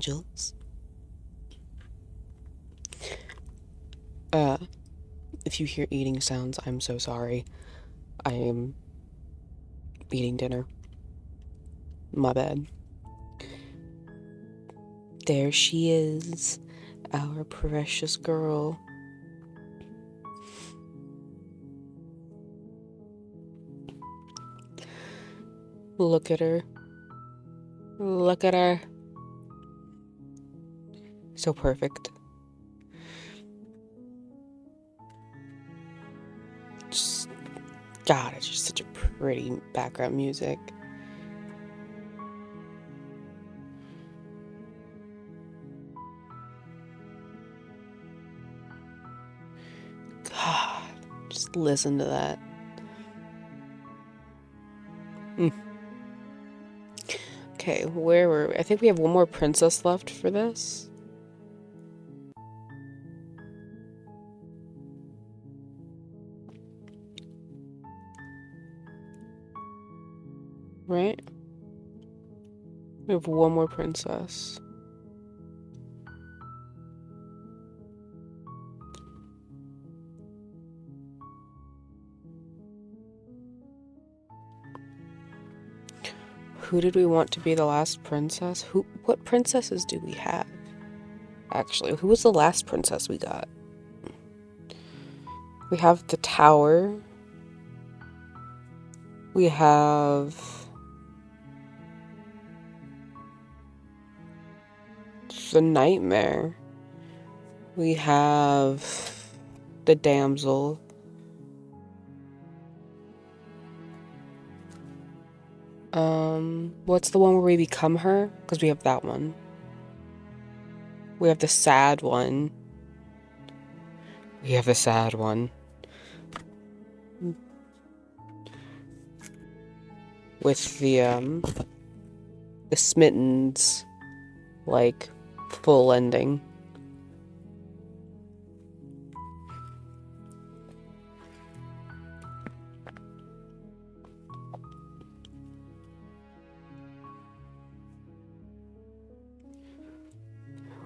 angels. If you hear eating sounds, I'm so sorry. I am eating dinner. My bad. There she is, our precious girl. Look at her. Look at her. So perfect. Just, God, it's just such a pretty background music. God, just listen to that. Okay, where were we? I think we have one more princess left for this. Right? We have one more princess. Who did we want to be the last princess? What princesses do we have? Actually, who was the last princess we got? We have the tower. We have the nightmare. We have the damsel. What's the one where we become her? Because we have that one. We have the sad one. We have the sad one. With the Smittens, like, full ending.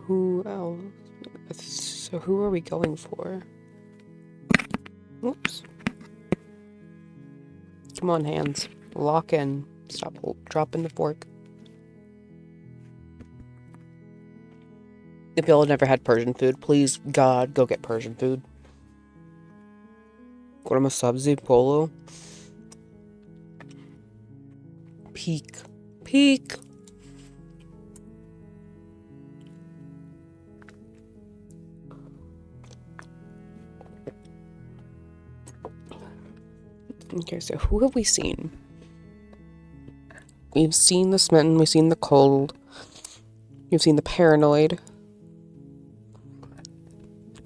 Who else? So who are we going for? Oops. Come on, hands. Lock in. Stop dropping the fork. If y'all have never had Persian food, please, God, go get Persian food. Korma sabzi polo. Peak. Peak. Okay, so who have we seen? We've seen the smitten, we've seen the cold, we've seen the paranoid.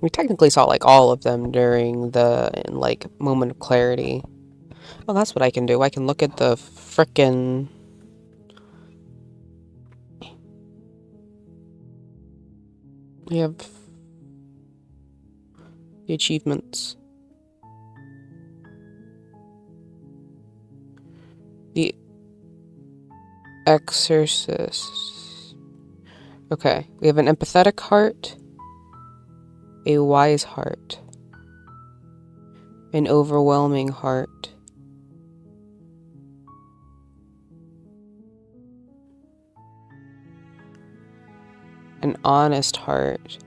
We technically saw, like, all of them during the, like, moment of clarity. Oh, that's what I can do. I can look at the frickin'... We have the achievements. The exorcist. Okay, we have an empathetic heart, a wise heart, an overwhelming heart, an honest heart,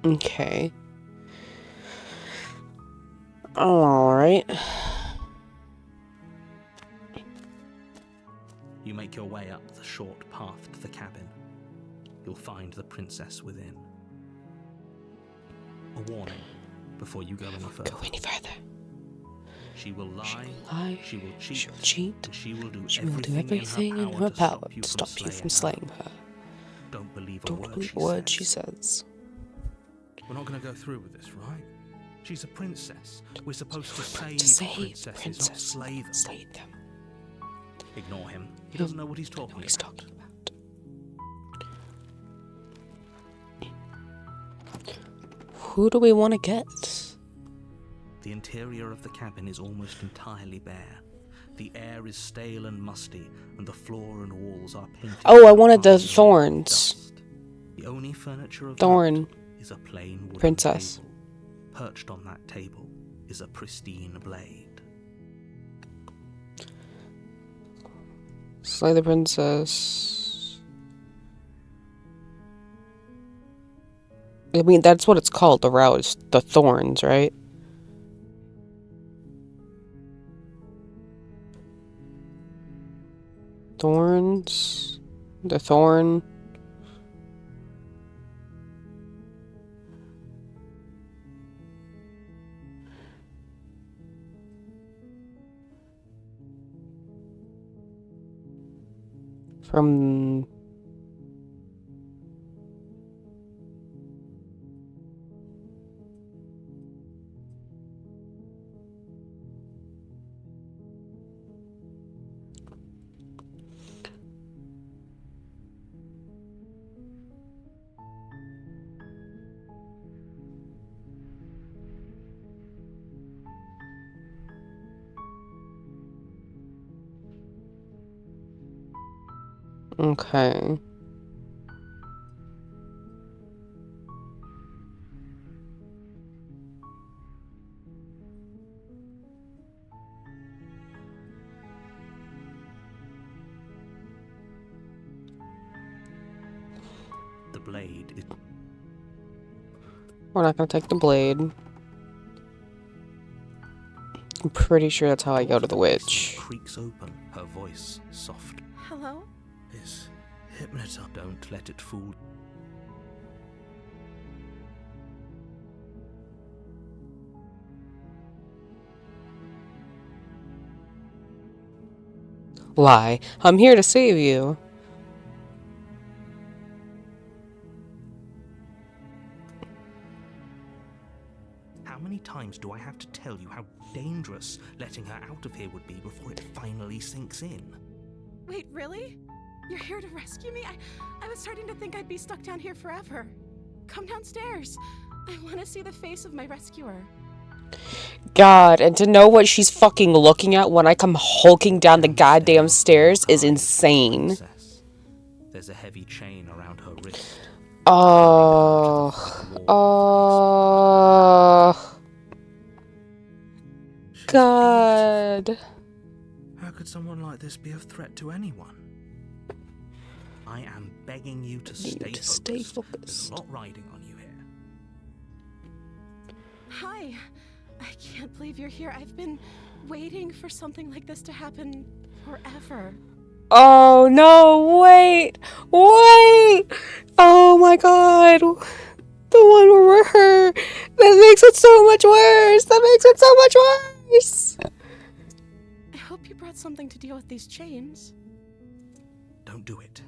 okay. Alright. You make your way up the short path to the cabin. You'll find the princess within. A warning before you go any further. Go any further. She will lie, she will cheat, and she will do everything in her power to stop you from slaying her. Don't believe a word she says. We're not going to go through with this, right? She's a princess. We're supposed to save princesses, not slay them. Ignore him. He doesn't know what he's talking about. Who do we want to get? The interior of the cabin is almost entirely bare. The air is stale and musty, and the floor and walls are painted. Oh, I wanted the thorns. The only furniture of Thorn note is a plain wooden princess. table. Perched on that table is a pristine blade. Slay the princess. I mean, that's what it's called. The route is the thorns, right? Thorns. The thorn. From okay. The blade is... We're not gonna take the blade. I'm pretty sure that's how I go to the witch. Creaks open, her voice soft. Hello? Is hypnotism. Don't let it fool. Lie. I'm here to save you. How many times do I have to tell you how dangerous letting her out of here would be before it finally sinks in? Wait, really? You're here to rescue me? I was starting to think I'd be stuck down here forever. Come downstairs. I want to see the face of my rescuer. God, and to know what she's fucking looking at when I come hulking down the goddamn stairs is insane. There's a heavy chain around her wrist. Oh. God. How could someone like this be a threat to anyone? I am begging you to stay focused. There's a lot riding on you here. Hi. I can't believe you're here. I've been waiting for something like this to happen forever. Oh, no, wait. Oh my God. The one where we're her. That makes it so much worse. I hope you brought something to deal with these chains. Don't do it.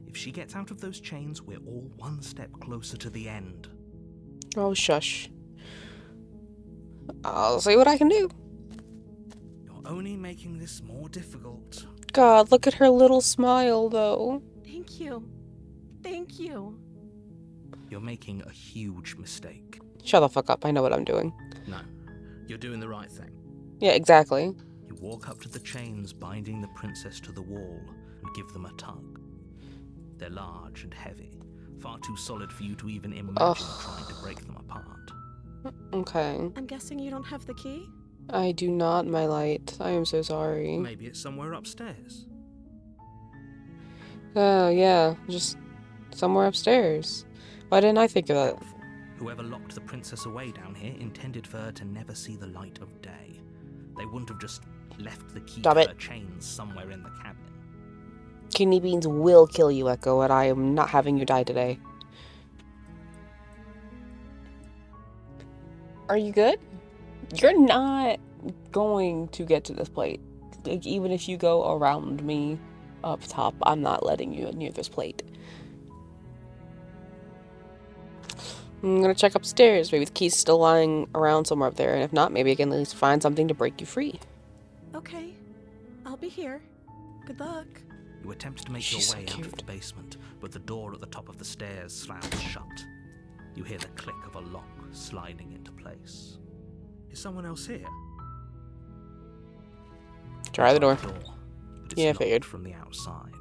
If she gets out of those chains, we're all one step closer to the end. Oh, shush. I'll see what I can do. You're only making this more difficult. God, look at her little smile, though. Thank you. Thank you. You're making a huge mistake. Shut the fuck up. I know what I'm doing. No, you're doing the right thing. Yeah, exactly. You walk up to the chains binding the princess to the wall and give them a tug. They're large and heavy, far too solid for you to even imagine trying to break them apart. Okay. I'm guessing you don't have the key? I do not, my light. I am so sorry. Maybe it's somewhere upstairs. Oh, yeah. Just somewhere upstairs. Why didn't I think of that? Whoever locked the princess away down here intended for her to never see the light of day. They wouldn't have just left the key to her chains somewhere in the cabin. Kidney beans will kill you, Echo, and I am not having you die today. Are you good? You're not going to get to this plate. Like, even if you go around me up top, I'm not letting you near this plate. I'm gonna check upstairs. Maybe the key's still lying around somewhere up there, and if not, maybe I can at least find something to break you free. Okay. I'll be here. Good luck. You attempt to make your way out of the basement, but the door at the top of the stairs slams shut. You hear the click of a lock sliding into place. Is someone else here? Try the door. But it's Yeah, locked figured. from the outside.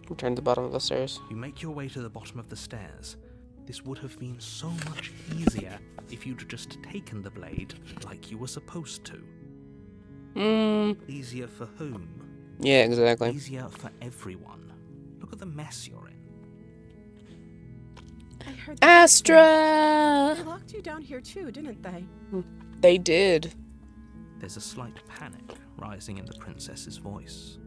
Return to the bottom of the stairs. You make your way to the bottom of the stairs. This would have been so much easier if you'd just taken the blade like you were supposed to. Easier for whom? Yeah, exactly. Easier for everyone. Look at the mess you're in. I heard Astra! They locked you down here too, didn't they? They did. There's a slight panic rising in the princess's voice.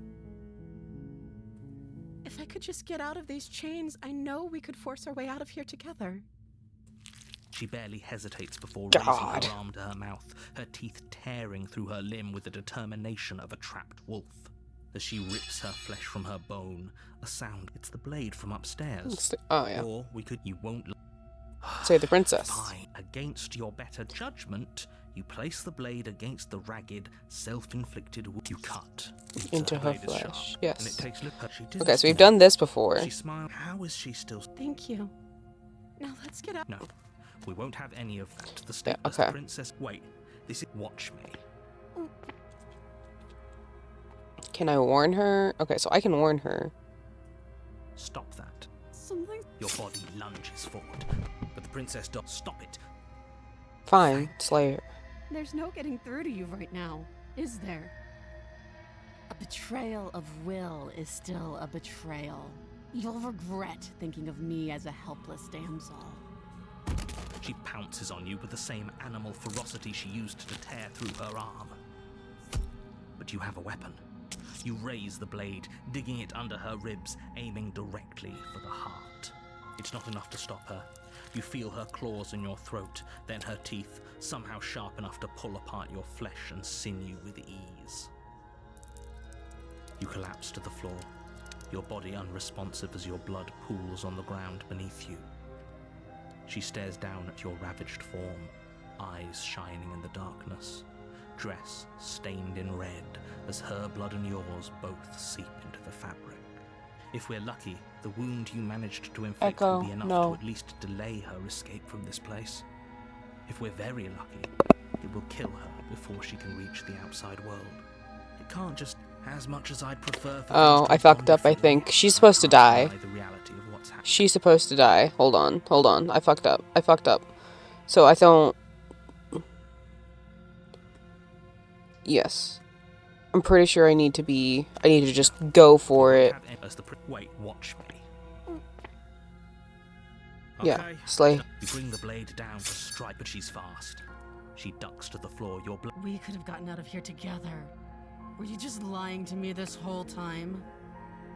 If I could just get out of these chains, I know we could force our way out of here together. She barely hesitates before God. raising her arm to her mouth, her teeth tearing through her limb with the determination of a trapped wolf. As she rips her flesh from her bone, a sound. It's the blade from upstairs. Oh, yeah. Or we could. You won't. Save the princess. Fine. Against your better judgment, you place the blade against the ragged, self-inflicted wound you cut Into her blade is sharp, flesh. and Yes. it takes she did Okay, it so we've small. done this before. She smiled. How is she still? Thank you. Now let's get out. No, we won't have any of that. The Yeah, stateless okay. princess. Wait, this is. Watch me. Can I warn her? Okay, so I can warn her. Stop that. Something. Your body lunges forward, but the princess does. Stop it. Fine, slay her. There's no getting through to you right now, is there? A betrayal of will is still a betrayal. You'll regret thinking of me as a helpless damsel. She pounces on you with the same animal ferocity she used to tear through her arm. But you have a weapon. You raise the blade, digging it under her ribs, aiming directly for the heart. It's not enough to stop her. You feel her claws in your throat, then her teeth, somehow sharp enough to pull apart your flesh and sinew with ease. You collapse to the floor, your body unresponsive as your blood pools on the ground beneath you. She stares down at your ravaged form, eyes shining in the darkness, dress stained in red as her blood and yours both seep into the fabric. If we're lucky, the wound you managed to inflict Echo, will be enough no. to at least delay her escape from this place. If we're very lucky, it will kill her before she can reach the outside world. It can't just, as much as I'd prefer for Oh, things to I have fucked gone up, I differently, think. She's supposed to die. deny the reality of what's happening. She's supposed to die. Hold on. I fucked up. So I don't... Yes. I'm pretty sure I need to just go for it. Wait, watch me. Yeah, Okay. slay. You bring the blade down to strike, but she's fast. She ducks to the floor. Your blood. We could have gotten out of here together. Were you just lying to me this whole time?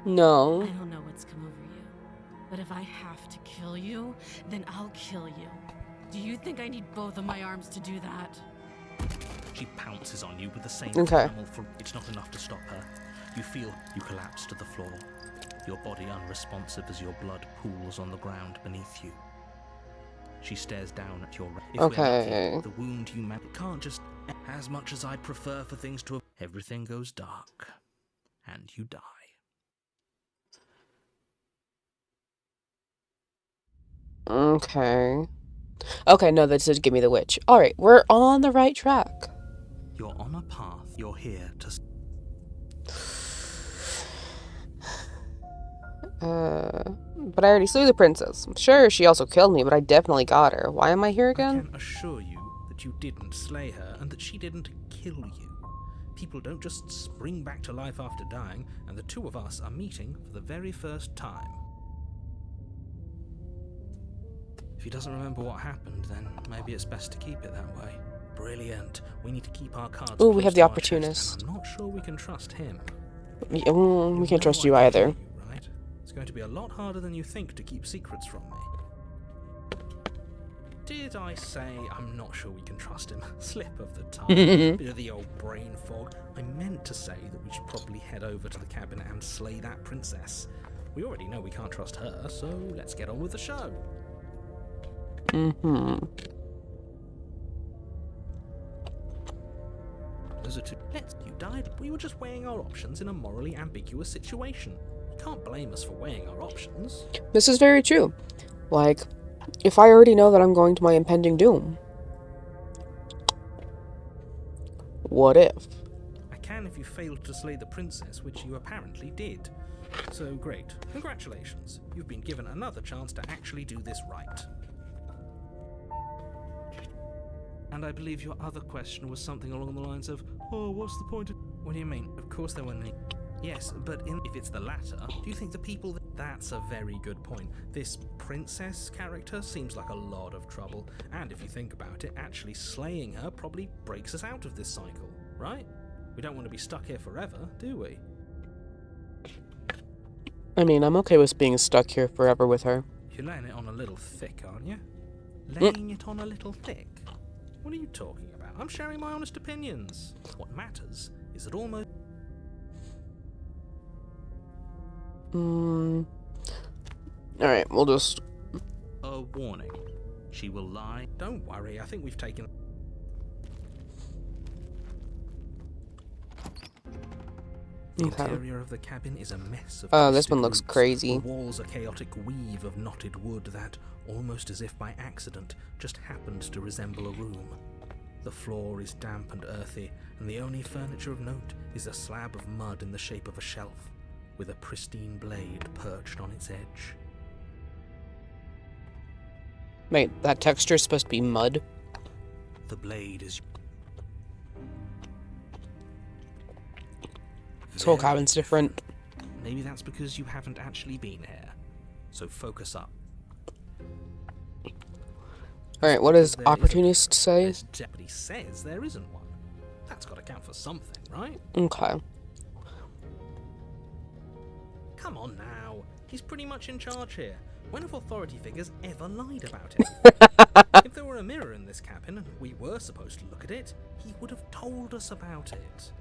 I No. don't know what's come over you, but if I have to kill you, then I'll kill you. Do you think I need both of my arms to do that? She pounces on you with the same Okay. animal for. It's not enough to stop her. You feel you collapse to the floor, your body unresponsive as your blood pools on the ground beneath you. She stares down at your. If we're Okay. lucky, the wound you man can't just. As much as I'd prefer for things to. Everything goes dark, and you die. Okay. Okay, no, that did give me the witch. Alright, we're on the right track. You're on a path. You're here to. But I already slew the princess. Sure, she also killed me, but I definitely got her. Why am I here I again? can assure you that you didn't slay her and that she didn't kill you. People don't just spring back to life after dying, and the two of us are meeting for the very first time. If he doesn't remember what happened, then maybe it's best to keep it that way. Brilliant. We need to keep our cards Ooh, we close have to the our chest, opportunist. and I'm not sure we can trust him. We You can't know trust I you can either. hear you, right? It's going to be a lot harder than you think to keep secrets from me. Did I say I'm not sure we can trust him? Slip of the tongue. Bit of the old brain fog. I meant to say that we should probably head over to the cabin and slay that princess. We already know we can't trust her, so let's get on with the show. Those are two. You died. We were just weighing our options in a morally ambiguous situation. You can't blame us for weighing our options. This is very true. Like, if I already know that I'm going to my impending doom, What if? I can if you failed to slay the princess, which you apparently did. So great. Congratulations. You've been given another chance to actually do this right. And I believe your other question was something along the lines of, oh, what's the point of... What do you mean? Of course there were any... Yes, but if it's the latter, do you think the people... That's a very good point. This princess character seems like a lot of trouble. And if you think about it, actually slaying her probably breaks us out of this cycle, right? We don't want to be stuck here forever, do we? I mean, I'm okay with being stuck here forever with her. You're laying it on a little thick, aren't you? Laying it on a little thick? What are you talking about? I'm sharing my honest opinions. What matters is that almost... Alright, we'll just... A warning. She will lie. Don't worry, I think we've taken... The interior of the cabin is a mess of this one looks roots. crazy. The walls a chaotic weave of knotted wood that, almost as if by accident, just happened to resemble a room. The floor is damp and earthy, and the only furniture of note is a slab of mud in the shape of a shelf, with a pristine blade perched on its edge. Wait, that texture is supposed to be mud? The blade is... This whole cabin's different. Maybe that's because you haven't actually been here. So focus up. Alright, what does opportunist say? But he says there isn't one. That's got to count for something, right? Okay. Come on now. He's pretty much in charge here. When have authority figures ever lied about it? If there were a mirror in this cabin and we were supposed to look at it, he would have told us about it.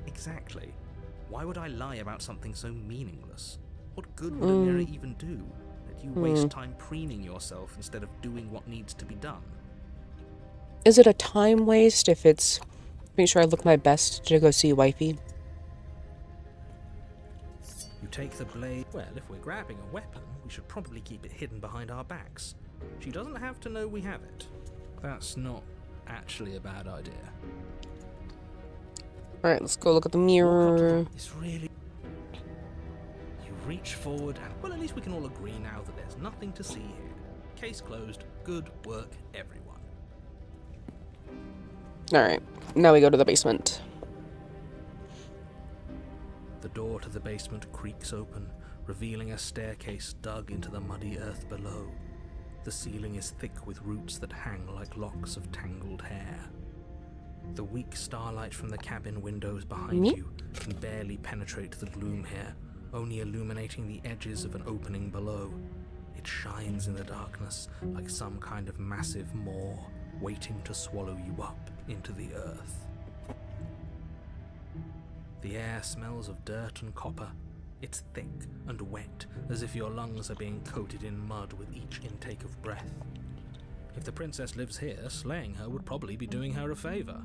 Exactly. Why would I lie about something so meaningless? What good would a mirror even do? That you waste time preening yourself instead of doing what needs to be done? Is it a time waste if it's... Make sure I look my best to go see wifey? You take the blade... Well, if we're grabbing a weapon, we should probably keep it hidden behind our backs. She doesn't have to know we have it. That's not actually a bad idea. Alright, let's go look at the mirror. It's really... You reach forward and... Well, at least we can all agree now that there's nothing to see here. Case closed. Good work, everyone. Alright, now we go to the basement. The door to the basement creaks open, revealing a staircase dug into the muddy earth below. The ceiling is thick with roots that hang like locks of tangled hair. The weak starlight from the cabin windows behind you can barely penetrate the gloom here, only illuminating the edges of an opening below. It shines in the darkness like some kind of massive maw waiting to swallow you up into the earth. The air smells of dirt and copper. It's thick and wet, as if your lungs are being coated in mud with each intake of breath. If the princess lives here, slaying her would probably be doing her a favor.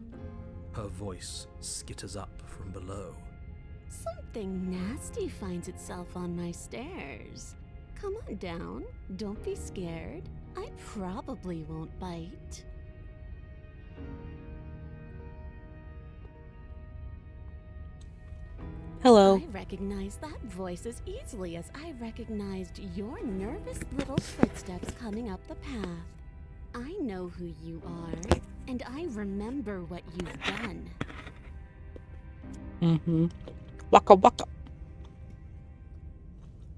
Her voice skitters up from below. Something nasty finds itself on my stairs. Come on down. Don't be scared. I probably won't bite. Hello. I recognize that voice as easily as I recognized your nervous little footsteps coming up the path. I know who you are, and I remember what you've done. Waka waka.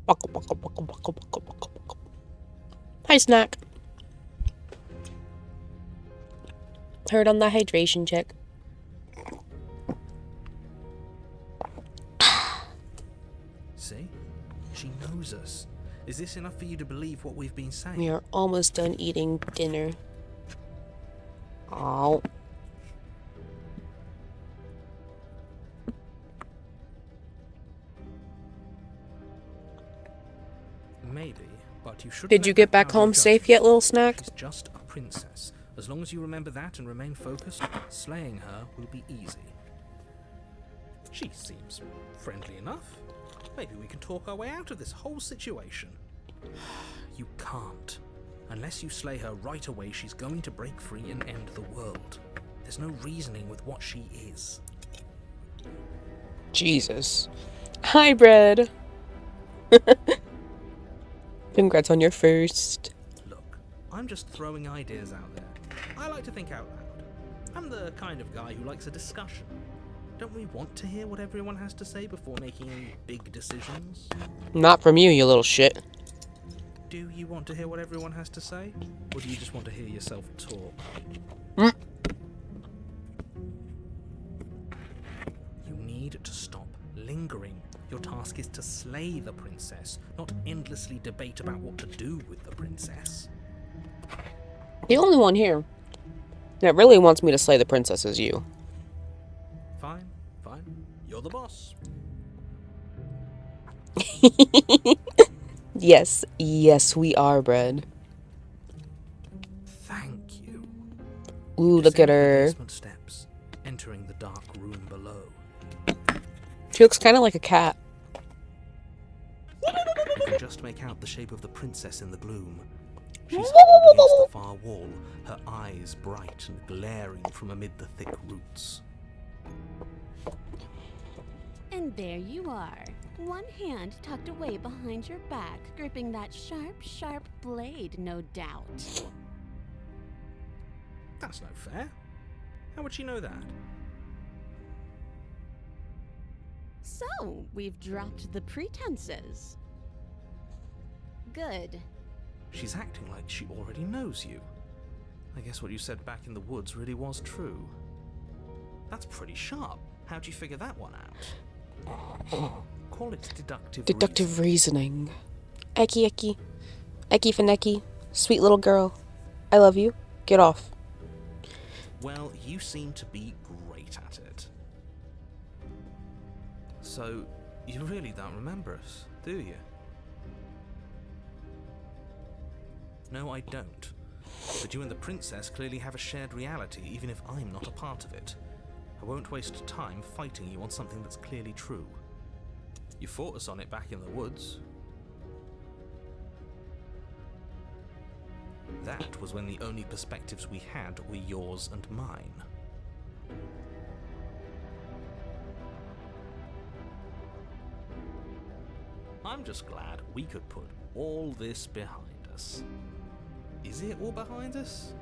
Waka waka waka waka waka waka waka. Hi, Snack. Heard on the hydration check. See? She knows us. Is this enough for you to believe what we've been saying? We are almost done eating dinner. Oh. Maybe, but you should. Did you get back home safe yet, little Snack? She's just a princess. As long as you remember that and remain focused, slaying her will be easy. She seems friendly enough. Maybe we can talk our way out of this whole situation. You can't. Unless you slay her right away, she's going to break free and end the world. There's no reasoning with what she is. Jesus. Hi, Bread. Congrats on your first. Look, I'm just throwing ideas out there. I like to think out loud. I'm the kind of guy who likes a discussion. Don't we want to hear what everyone has to say before making any big decisions? Not from you, you little shit. Do you want to hear what everyone has to say? Or do you just want to hear yourself talk? You need to stop lingering. Your task is to slay the princess, not endlessly debate about what to do with the princess. The only one here that really wants me to slay the princess is you. Fine, fine. You're the boss. Yes, yes, we are, Bread. Thank you. Ooh, look at her. Basement steps, entering the dark room below. She looks kind of like a cat. You can just make out the shape of the princess in the gloom. She's huddled against the far wall, her eyes bright and glaring from amid the thick roots. And there you are, one hand tucked away behind your back, gripping that sharp, sharp blade, no doubt. That's no fair. How would she know that? So, we've dropped the pretenses. Good. She's acting like she already knows you. I guess what you said back in the woods really was true. That's pretty sharp. How'd you figure that one out? Call it deductive reasoning. Eki, Eki. Eki Fineki. Sweet little girl. I love you. Get off. Well, you seem to be great at it. So, you really don't remember us, do you? No, I don't. But you and the princess clearly have a shared reality, even if I'm not a part of it. I won't waste time fighting you on something that's clearly true. You fought us on it back in the woods. That was when the only perspectives we had were yours and mine. I'm just glad we could put all this behind us. Is it all behind us?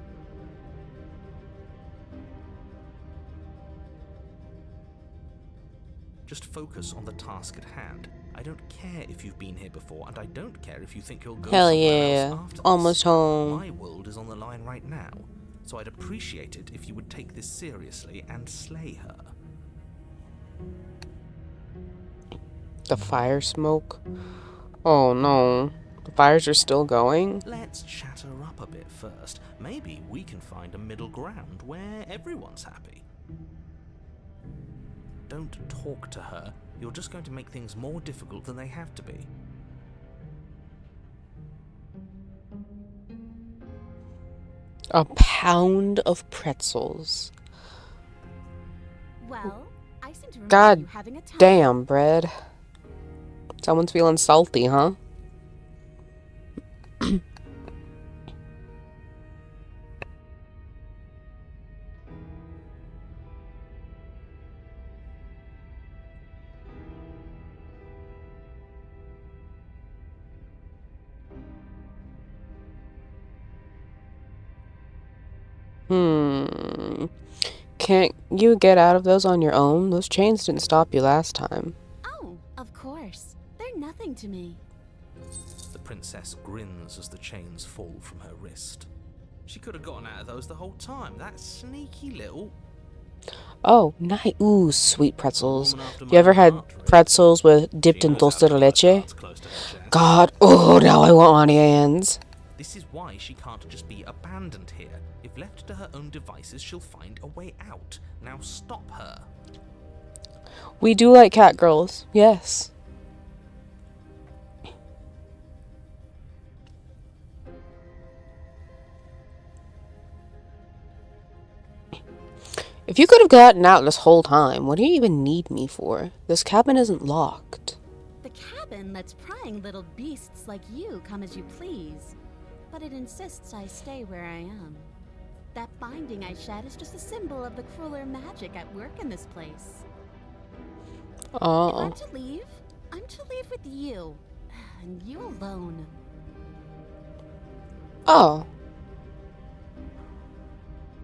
Just focus on the task at hand. I don't care if you've been here before, and I don't care if you think you'll go Hell somewhere yeah. else after this. Almost home. My world is on the line right now, so I'd appreciate it if you would take this seriously and slay her. The fire smoke? Oh no. The fires are still going? Let's chat her up a bit first. Maybe we can find a middle ground where everyone's happy. Don't talk to her. You're just going to make things more difficult than they have to be. A pound of pretzels. Well, I seem to remember God you having a time. damn, Bread. Someone's feeling salty, huh? Can't you get out of those on your own? Those chains didn't stop you last time. Oh, of course. They're nothing to me. The princess grins as the chains fall from her wrist. She could have gotten out of those the whole time. That sneaky little... Oh, nice. Ooh, sweet pretzels. You ever had pretzels with dipped in dulce de leche? God, oh, now I want on hands. This is why she can't just be abandoned here. If left to her own devices, she'll find a way out. Now stop her. We do like cat girls, yes. If you could have gotten out this whole time, what do you even need me for? This cabin isn't locked. The cabin lets prying little beasts like you come as you please, but it insists I stay where I am. That binding I shed is just a symbol of the crueler magic at work in this place. If I'm to leave with you. And you alone. Oh.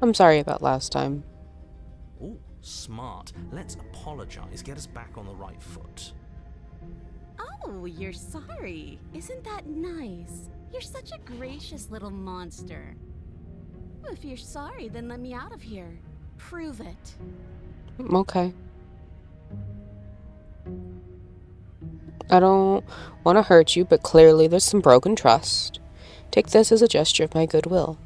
I'm sorry about last time. Oh, smart. Let's apologize. Get us back on the right foot. Oh, you're sorry. Isn't that nice? You're such a gracious little monster. If you're sorry, then let me out of here. Prove it. Okay. I don't want to hurt you, but clearly there's some broken trust. Take this as a gesture of my goodwill.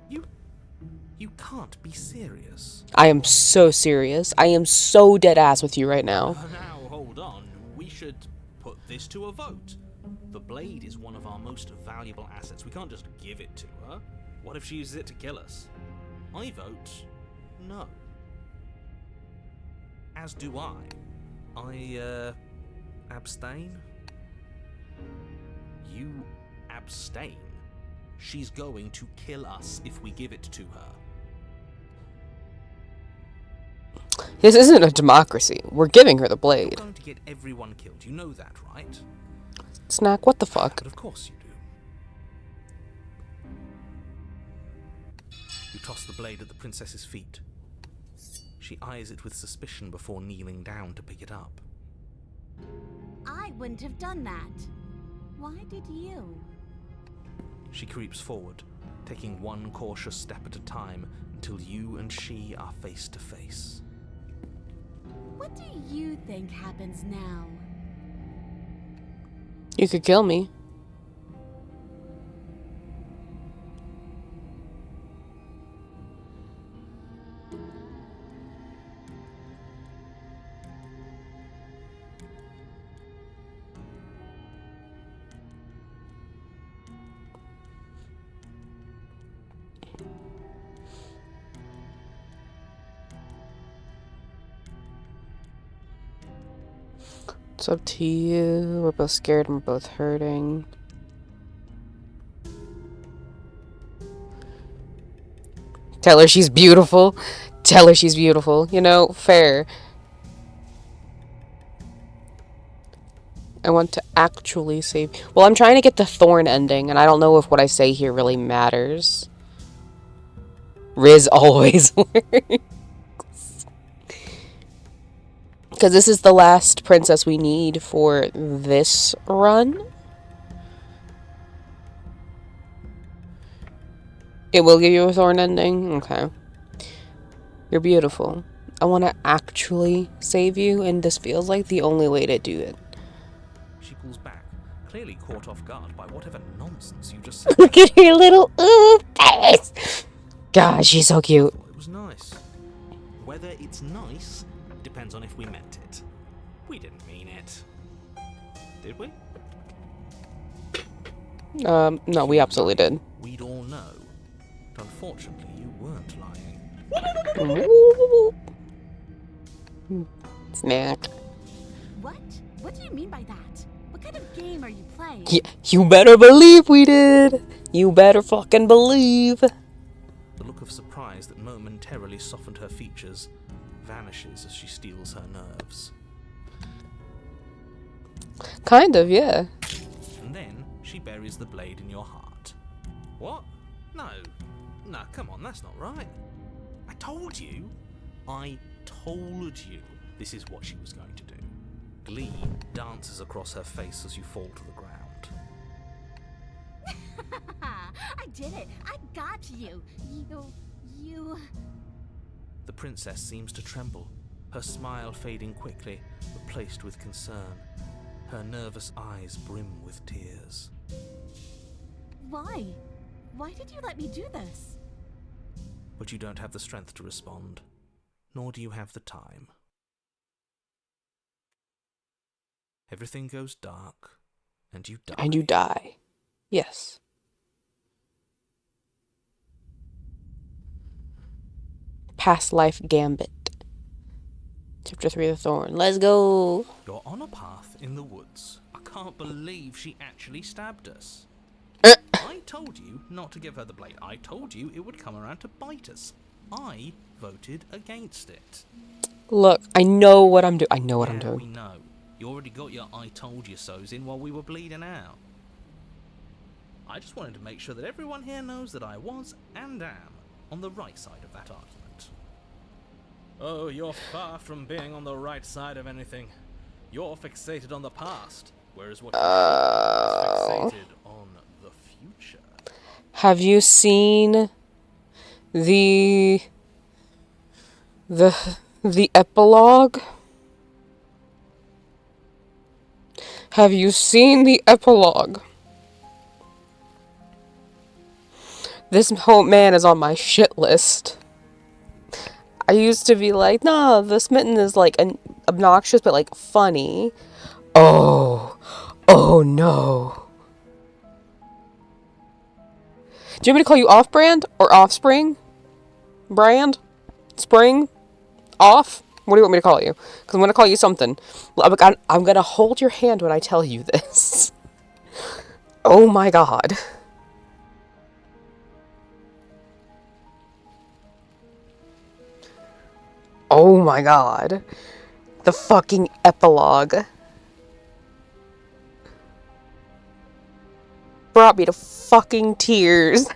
You can't be serious. I am so serious. I am so dead ass with you right now. Now, hold on. We should put this to a vote. The blade is one of our most valuable assets. We can't just give it to her. What if she uses it to kill us? I vote no. As do I. I, abstain? You abstain? She's going to kill us if we give it to her. This isn't a democracy. We're giving her the blade. You're going to get everyone killed. You know that, right? Snack, what the fuck? But of course you do. You toss the blade at the princess's feet. She eyes it with suspicion before kneeling down to pick it up. I wouldn't have done that. Why did you? She creeps forward, taking one cautious step at a time until you and she are face to face. What do you think happens now? You could kill me. It's up to you. We're both scared and we're both hurting. Tell her she's beautiful. Tell her she's beautiful. You know, fair. I want to actually save... Well, I'm trying to get the thorn ending, and I don't know if what I say here really matters. Riz always works. Because this is the last princess we need for this run. It will give you a thorn ending? Okay. You're beautiful. I want to actually save you, and this feels like the only way to do it. She pulls back, clearly caught off guard by whatever nonsense you just said. Look at her little ooh face! God, she's so cute. It was nice. Whether it's nice depends on if we meant it. We didn't mean it. Did we? No, we absolutely did. We'd all know. But unfortunately, you weren't lying. Snack. What? What do you mean by that? What kind of game are you playing? You better believe we did. You better fucking believe. The look of surprise that momentarily softened her features vanishes as she steals her nerves. Kind of, yeah. And then she buries the blade in your heart. What? No, come on, that's not right. I told you this is what she was going to do. Glee dances across her face as you fall to the ground. I did it! I got you! You... The princess seems to tremble, her smile fading quickly, replaced with concern. Her nervous eyes brim with tears. Why? Why did you let me do this? But you don't have the strength to respond, nor do you have the time. Everything goes dark, and you die. And you die. Yes. Past life gambit. Chapter 3 of the Thorn. Let's go. You're on a path in the woods. I can't believe she actually stabbed us. I told you not to give her the blade. I told you it would come around to bite us. I voted against it. Look, I know what I'm doing. I know what I'm doing. We know. You already got your I told you so's in while we were bleeding out. I just wanted to make sure that everyone here knows that I was and am on the right side of that argument. Oh, you're far from being on the right side of anything. You're fixated on the past, whereas what you should be is fixated on the future. Have you seen the epilogue? Have you seen the epilogue? This whole man is on my shit list. I used to be like, nah, the smitten is like obnoxious but like funny. Oh no. Do you want me to call you off-brand or offspring? Brand? Spring? Off? What do you want me to call you? Because I'm going to call you something. I'm going to hold your hand when I tell you this. Oh my god. Oh my god. The fucking epilogue brought me to fucking tears.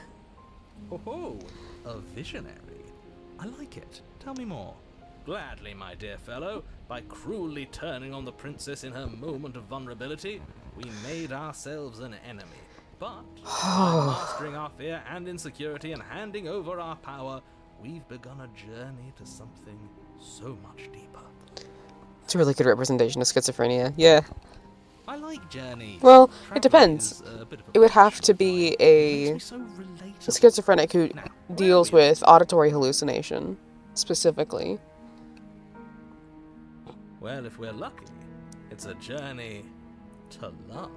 Oh, a visionary. I like it. Tell me more. Gladly, my dear fellow. By cruelly turning on the princess in her moment of vulnerability, we made ourselves an enemy. But by mastering our fear and insecurity and handing over our power, we've begun a journey to something so much deeper. It's a really good representation of schizophrenia. Yeah. I like journeys. Well, Traveling it depends. It would have to be a schizophrenic who deals with auditory hallucination, specifically. Well, if we're lucky, it's a journey to love.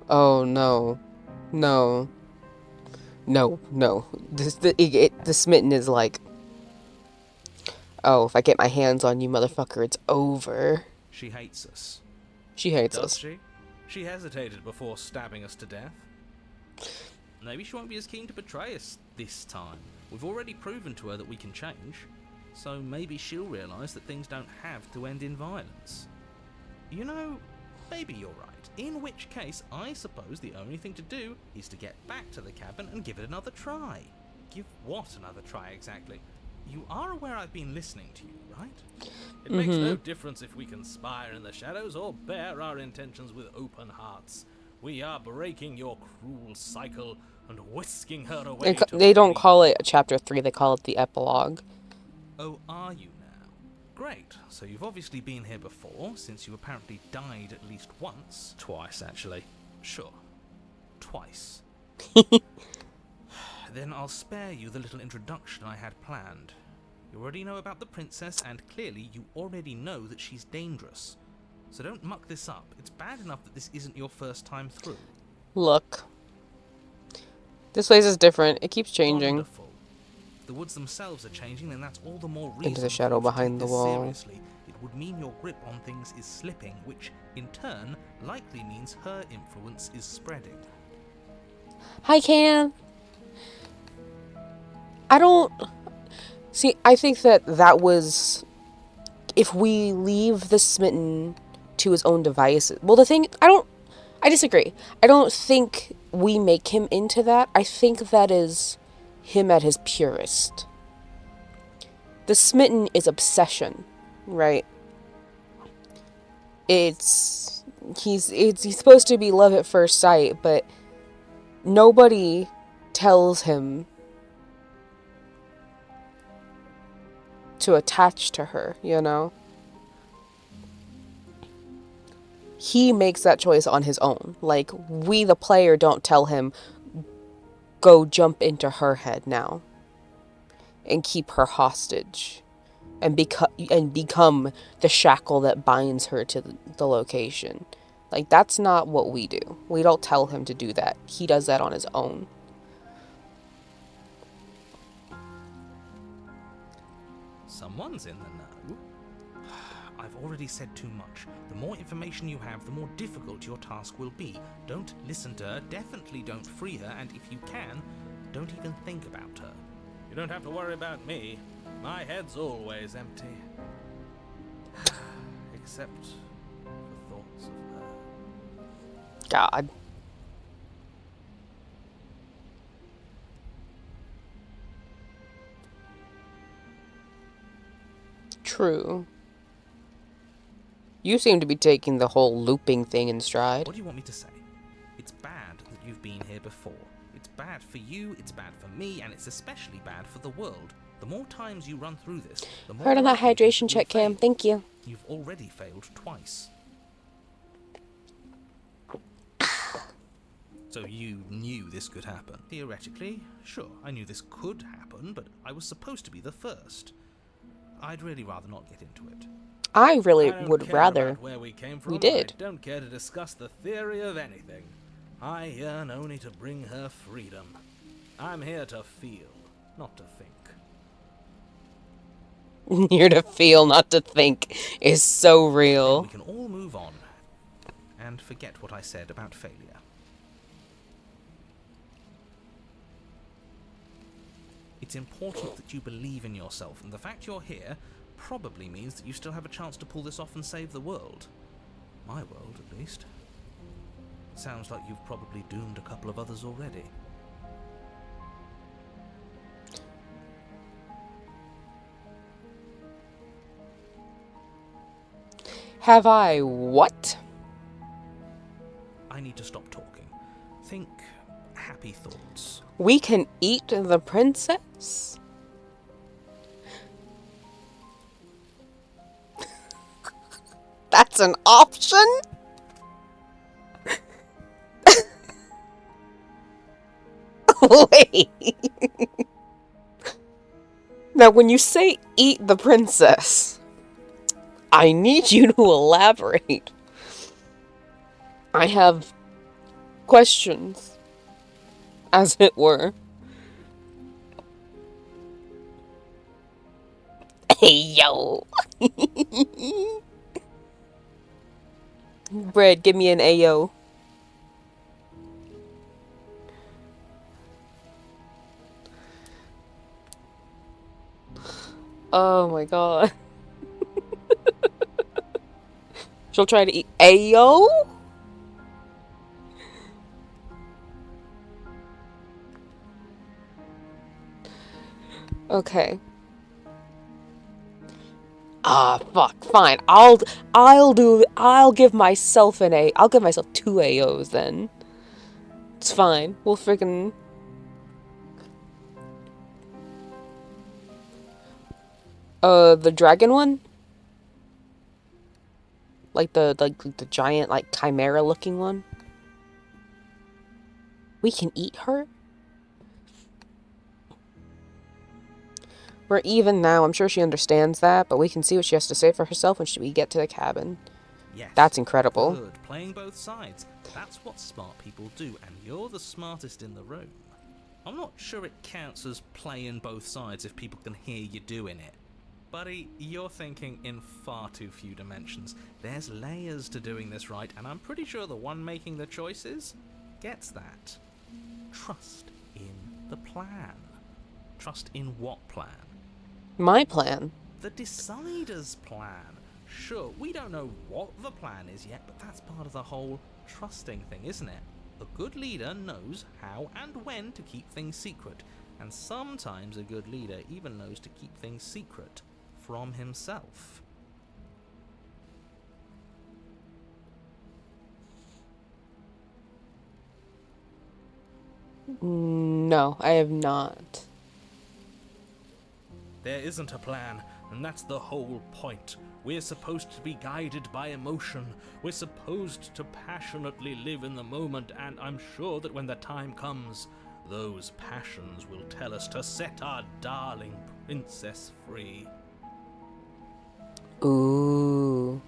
Oh, no. No. No, no. The smitten is like, oh, if I get my hands on you, motherfucker, it's over. She hates us. She hates Does us. she? She hesitated before stabbing us to death. Maybe she won't be as keen to betray us this time. We've already proven to her that we can change. So maybe she'll realise that things don't have to end in violence. You know, maybe you're right. In which case, I suppose the only thing to do is to get back to the cabin and give it another try. Give what another try exactly? You are aware I've been listening to you, right? It makes no difference if we conspire in the shadows or bear our intentions with open hearts. We are breaking your cruel cycle and whisking her away. They don't call it chapter 3, they call it the epilogue. Oh, are you now? Great. So you've obviously been here before, since you apparently died at least once. Twice, actually. Sure. Twice. Then I'll spare you the little introduction I had planned. You already know about the princess, and clearly you already know that she's dangerous. So don't muck this up. It's bad enough that this isn't your first time through. Look. This place is different. It keeps changing. Wonderful. If the woods themselves are changing, then that's all the more reason Into the shadow behind the wall. Seriously. It would mean your grip on things is slipping, which in turn likely means her influence is spreading. Hi, Cam. I think that was, if we leave the smitten to his own devices. Well, I disagree. I don't think we make him into that. I think that is him at his purest. The smitten is obsession, right? He's supposed to be love at first sight, but nobody tells him to attach to her, you know? He makes that choice on his own. Like, we, the player, don't tell him, go jump into her head now and keep her hostage and become the shackle that binds her to the location. Like, that's not what we do. We don't tell him to do that. He does that on his own. Someone's in the know. I've already said too much. The more information you have, the more difficult your task will be. Don't listen to her, definitely don't free her, and if you can, don't even think about her. You don't have to worry about me. My head's always empty. Except for thoughts of her. God. True. You seem to be taking the whole looping thing in stride. What do you want me to say? It's bad that you've been here before. It's bad for you, it's bad for me, and it's especially bad for the world. The more times you run through this, the more... Heard on that hydration check, Cam. Thank you. You've already failed twice. So you knew this could happen. Theoretically, sure, I knew this could happen, but I was supposed to be the first. I'd really rather not get into it. I really would rather where we came from. we did. I don't care to discuss the theory of anything. I yearn only to bring her freedom. I'm here to feel, not to think. Here to feel, not to think, is so real. We can all move on and forget what I said about failure. It's important that you believe in yourself, and the fact you're here probably means that you still have a chance to pull this off and save the world. My world, at least. Sounds like you've probably doomed a couple of others already. Have I what? I need to stop talking. Think happy thoughts. We can eat the princess? That's an option? Wait. Now, when you say eat the princess, I need you to elaborate. I have questions, as it were. Hey, yo. Bread, give me an Ayo. Oh my god. She'll try to eat Ayo? Okay. Ah, fuck. Fine. I'll give myself an A. I'll give myself 2 AOs then. It's fine. We'll freaking... the dragon one? Like the giant, like, chimera looking one? We can eat her? We're even now. I'm sure she understands that, but we can see what she has to say for herself when we get to the cabin. Yes. That's incredible. Good. Playing both sides. That's what smart people do, and you're the smartest in the room. I'm not sure it counts as playing both sides if people can hear you doing it. Buddy, you're thinking in far too few dimensions. There's layers to doing this right, and I'm pretty sure the one making the choices gets that. Trust in the plan. Trust in what plan? My plan. The decider's plan. Sure, we don't know what the plan is yet, but that's part of the whole trusting thing, isn't it? A good leader knows how and when to keep things secret, and sometimes a good leader even knows to keep things secret from himself. No, I have not. There isn't a plan, and that's the whole point. We're supposed to be guided by emotion. We're supposed to passionately live in the moment, and I'm sure that when the time comes, those passions will tell us to set our darling princess free. Ooh.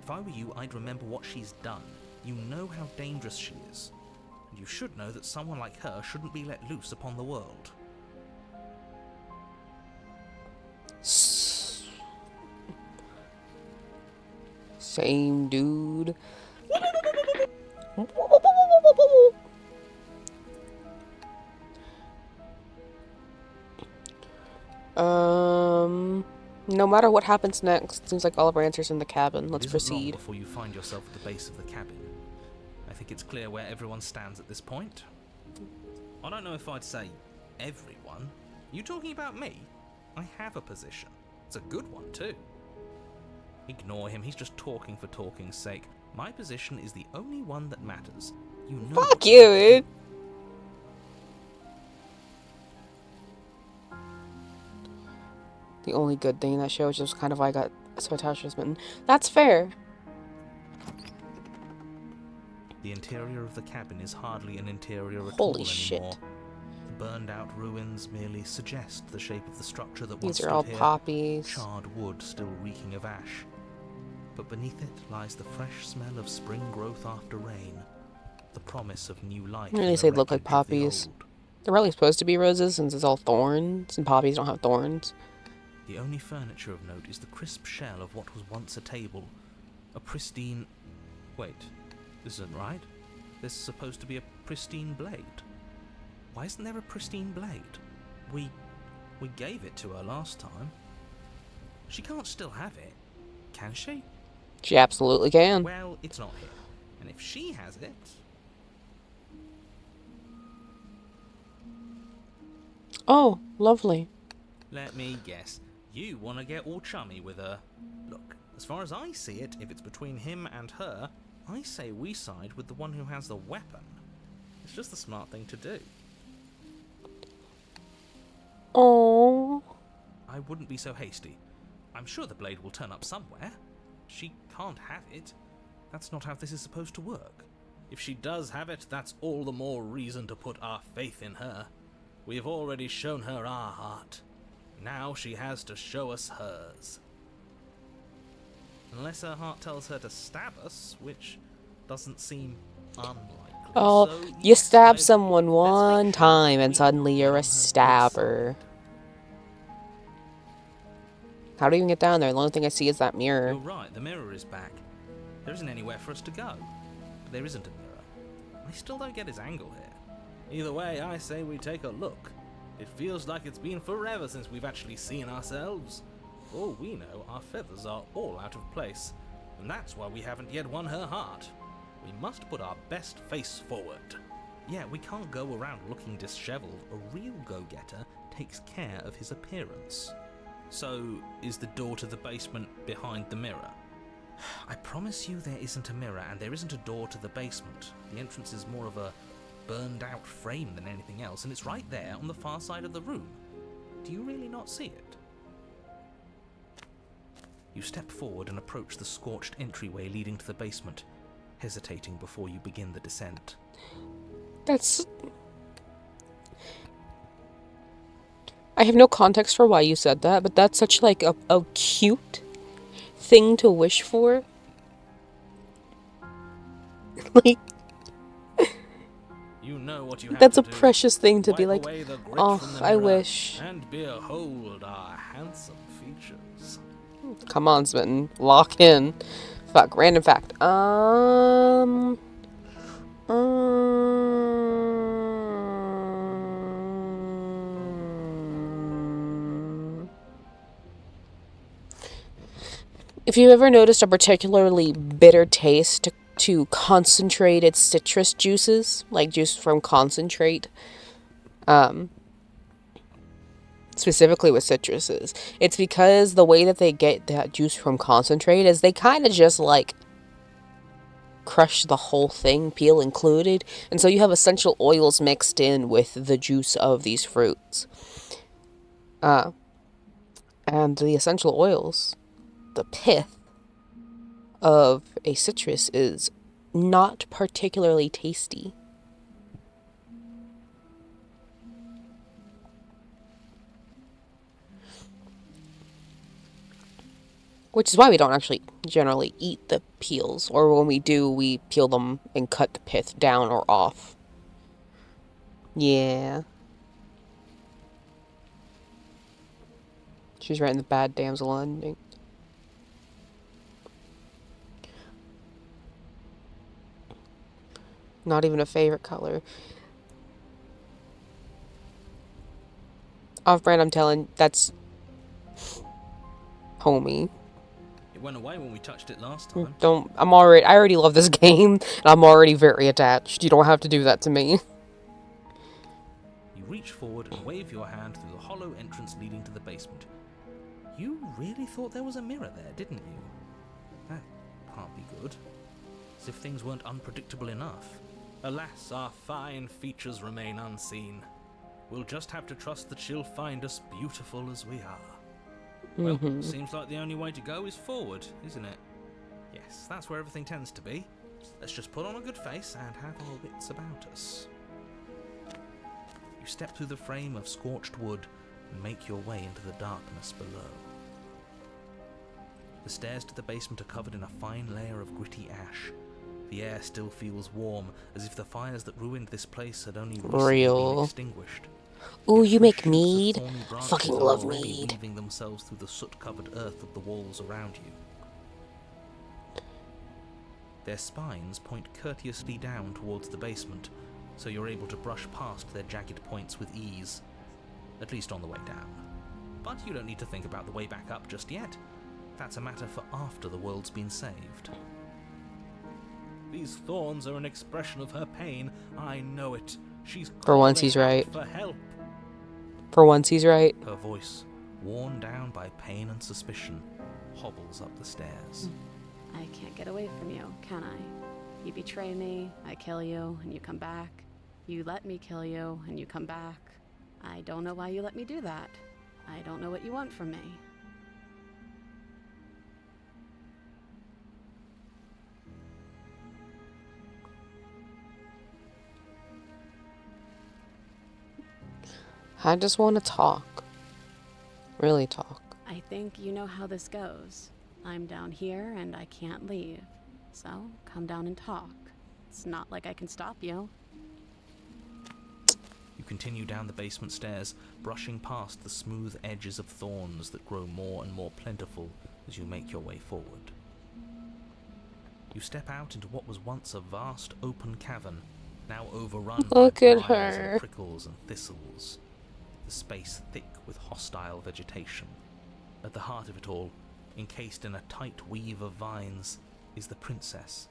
If I were you, I'd remember what she's done. You know how dangerous she is. And you should know that someone like her shouldn't be let loose upon the world. Same dude. No matter what happens next, seems like all of our answers in the cabin. Let's proceed. Long before you find yourself at the base of the cabin. I think it's clear where everyone stands at this point. I don't know if I'd say everyone. You talking about me? I have a position. It's a good one too. Ignore him, he's just talking for talking's sake. My position is the only one that matters. You know. Fuck you, dude. The only good thing in that show is just kind of why I got so attached to Smitten. That's fair. The interior of the cabin is hardly an interior at all Holy anymore. shit. The burned out ruins merely suggest the shape of the structure that once These are stood all here, poppies. charred wood still reeking of ash. But beneath it lies the fresh smell of spring growth after rain, the promise of new life. At least they look like poppies. They're probably supposed to be roses since it's all thorns, and poppies don't have thorns. The only furniture of note is the crisp shell of what was once a table. A pristine... Wait, this isn't right. There's supposed to be a pristine blade. Why isn't there a pristine blade? We gave it to her last time. She can't still have it, can she? She absolutely can. Well, it's not here. And if she has it... Oh, lovely. Let me guess. You want to get all chummy with her. Look, as far as I see it, if it's between him and her, I say we side with the one who has the weapon. It's just the smart thing to do. Oh. I wouldn't be so hasty. I'm sure the blade will turn up somewhere. She can't have it. That's not how this is supposed to work. If she does have it, that's all the more reason to put our faith in her. We have already shown her our heart. Now she has to show us hers. Unless her heart tells her to stab us, which doesn't seem unlikely. Oh, So, you yes, stab someone one time and suddenly you're on a her stabber. How do you even get down there? The only thing I see is that mirror. You're right, the mirror is back. There isn't anywhere for us to go. But there isn't a mirror. I still don't get his angle here. Either way, I say we take a look. It feels like it's been forever since we've actually seen ourselves. For all we know, our feathers are all out of place. And that's why we haven't yet won her heart. We must put our best face forward. Yeah, we can't go around looking disheveled. A real go-getter takes care of his appearance. So, is the door to the basement behind the mirror? I promise you there isn't a mirror, and there isn't a door to the basement. The entrance is more of a burned-out frame than anything else, and it's right there on the far side of the room. Do you really not see it? You step forward and approach the scorched entryway leading to the basement, hesitating before you begin the descent. That's... I have no context for why you said that, but that's such like a cute thing to wish for. Like, you know what you have that's to a do. precious thing to be Wipe like, away the grit oh, from the I mirror wish. And behold our handsome features. Come on, Smitten. Lock in. Fuck, random fact. If you've ever noticed a particularly bitter taste to concentrated citrus juices, like juice from concentrate, specifically with citruses, it's because the way that they get that juice from concentrate is they kind of just like crush the whole thing, peel included, and so you have essential oils mixed in with the juice of these fruits. And the essential oils, the pith of a citrus, is not particularly tasty. Which is why we don't actually generally eat the peels. Or when we do, we peel them and cut the pith down or off. Yeah. She's writing the bad damsel ending. Not even a favorite color. Off-brand, I'm telling, that's homie. It went away when we touched it last time. I already love this game, and I'm already very attached. You don't have to do that to me. You reach forward and wave your hand through the hollow entrance leading to the basement. You really thought there was a mirror there, didn't you? That can't be good. As if things weren't unpredictable enough. Alas, our fine features remain unseen. We'll just have to trust that she'll find us beautiful as we are. Well, seems like the only way to go is forward, isn't it? Yes, that's where everything tends to be. Let's just put on a good face and have our wits about us. You step through the frame of scorched wood and make your way into the darkness below. The stairs to the basement are covered in a fine layer of gritty ash. The air still feels warm, as if the fires that ruined this place had only recently been extinguished. Ooh, you make Fresh shoots of mead? thorny branches Fucking are love already mead. weaving themselves through the soot-covered earth of the walls around you. Their spines point courteously down towards the basement, so you're able to brush past their jagged points with ease. At least on the way down. But you don't need to think about the way back up just yet. That's a matter for after the world's been saved. These thorns are an expression of her pain. I know it. She's For once, he's calling out right. for help. For once, he's right. Her voice, worn down by pain and suspicion, hobbles up the stairs. I can't get away from you, can I? You betray me, I kill you, and you come back. You let me kill you, and you come back. I don't know why you let me do that. I don't know what you want from me. I just want to talk. Really talk. I think you know how this goes. I'm down here and I can't leave. So, come down and talk. It's not like I can stop you. You continue down the basement stairs, brushing past the smooth edges of thorns that grow more and more plentiful as you make your way forward. You step out into what was once a vast open cavern, now overrun Look by at briars her. and prickles and thistles. The space thick with hostile vegetation. At the heart of it all, encased in a tight weave of vines, is the princess,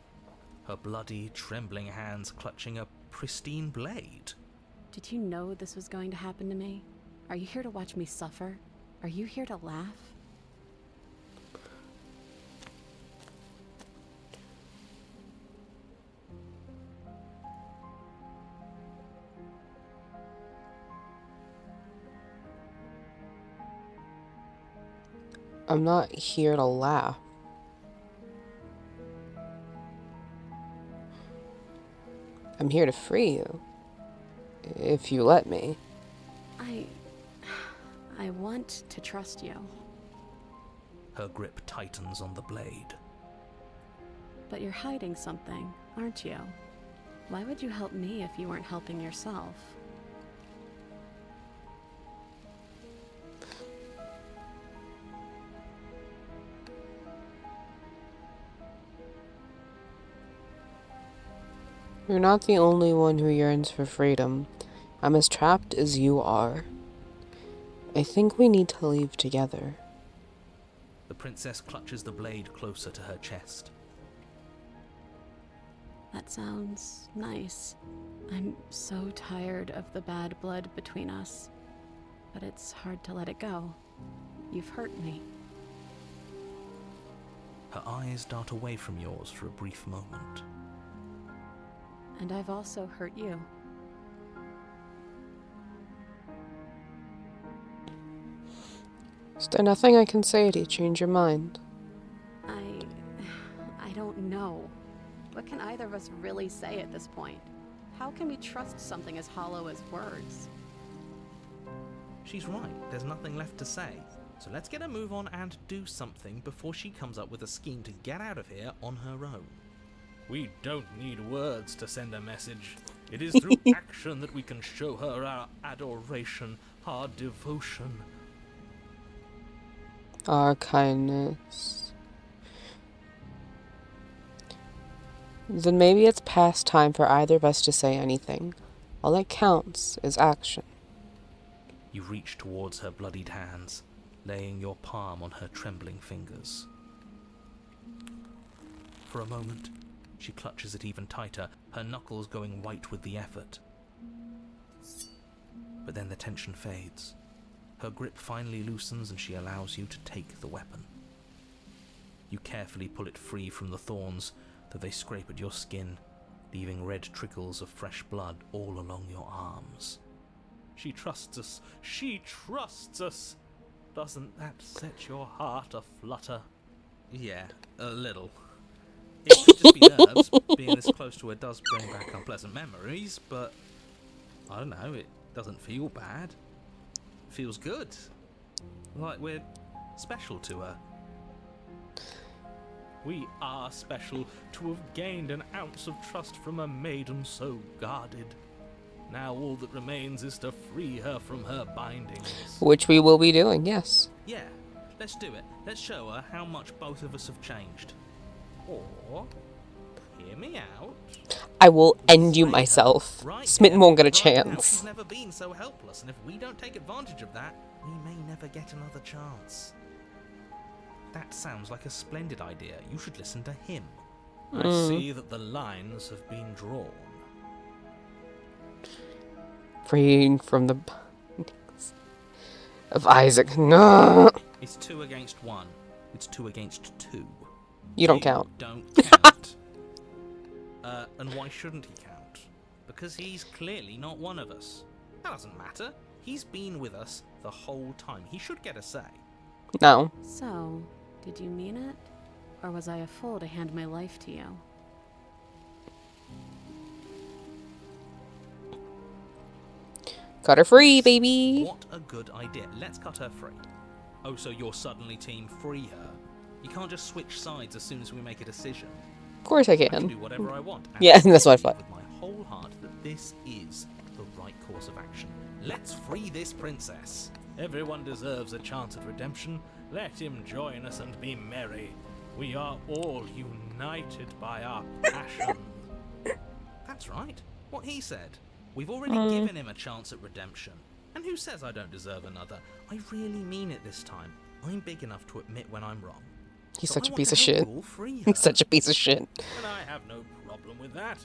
her bloody, trembling hands clutching a pristine blade. Did you know this was going to happen to me? Are you here to watch me suffer? Are you here to laugh? I'm not here to laugh. I'm here to free you. If you let me. I want to trust you. Her grip tightens on the blade. But you're hiding something, aren't you? Why would you help me if you weren't helping yourself? You're not the only one who yearns for freedom. I'm as trapped as you are. I think we need to leave together. The princess clutches the blade closer to her chest. That sounds nice. I'm so tired of the bad blood between us. But it's hard to let it go. You've hurt me. Her eyes dart away from yours for a brief moment. And I've also hurt you. Is there nothing I can say to change your mind? I don't know. What can either of us really say at this point? How can we trust something as hollow as words? She's right, there's nothing left to say. So let's get a move on and do something before she comes up with a scheme to get out of here on her own. We don't need words to send a message. It is through action that we can show her our adoration, our devotion. Our kindness. Then maybe it's past time for either of us to say anything. All that counts is action. You reach towards her bloodied hands, laying your palm on her trembling fingers. For a moment, she clutches it even tighter, her knuckles going white with the effort. But then the tension fades. Her grip finally loosens and she allows you to take the weapon. You carefully pull it free from the thorns, though they scrape at your skin, leaving red trickles of fresh blood all along your arms. She trusts us. She trusts us. Doesn't that set your heart aflutter? Yeah, a little. It could just be nerves. Being this close to her does bring back unpleasant memories, but I don't know, it doesn't feel bad. It feels good. Like we're special to her. We are special to have gained an ounce of trust from a maiden so guarded. Now all that remains is to free her from her bindings. Which we will be doing, yes. Yeah, let's do it. Let's show her how much both of us have changed. Or, hear me out. I will end you Slay her myself. right Smitten here, won't get a right now. chance. She's never been so helpless, and if we don't take advantage of that, we may never get another chance. That sounds like a splendid idea. You should listen to him. I see that the lines have been drawn. Freeing from the bindings of Isaac. No. It's 2 against 1. It's 2 against 2. You don't count. Don't count. And why shouldn't he count? Because he's clearly not one of us. That doesn't matter. He's been with us the whole time. He should get a say. No. So, did you mean it? Or was I a fool to hand my life to you? Cut her free, baby. What a good idea. Let's cut her free. Oh, so you're suddenly team free her? You can't just switch sides as soon as we make a decision. Of course I I can do can. whatever I want. And Yeah, that's what I thought. with my whole heart that this is the right course of action. Let's free this princess. Everyone deserves a chance at redemption. Let him join us and be merry. We are all united by our passion. That's right. What he said. We've already given him a chance at redemption. And who says I don't deserve another? I really mean it this time. I'm big enough to admit when I'm wrong. He's So such I a want piece to of help shit. you all free her. He's such a piece of shit. And I have no problem with that.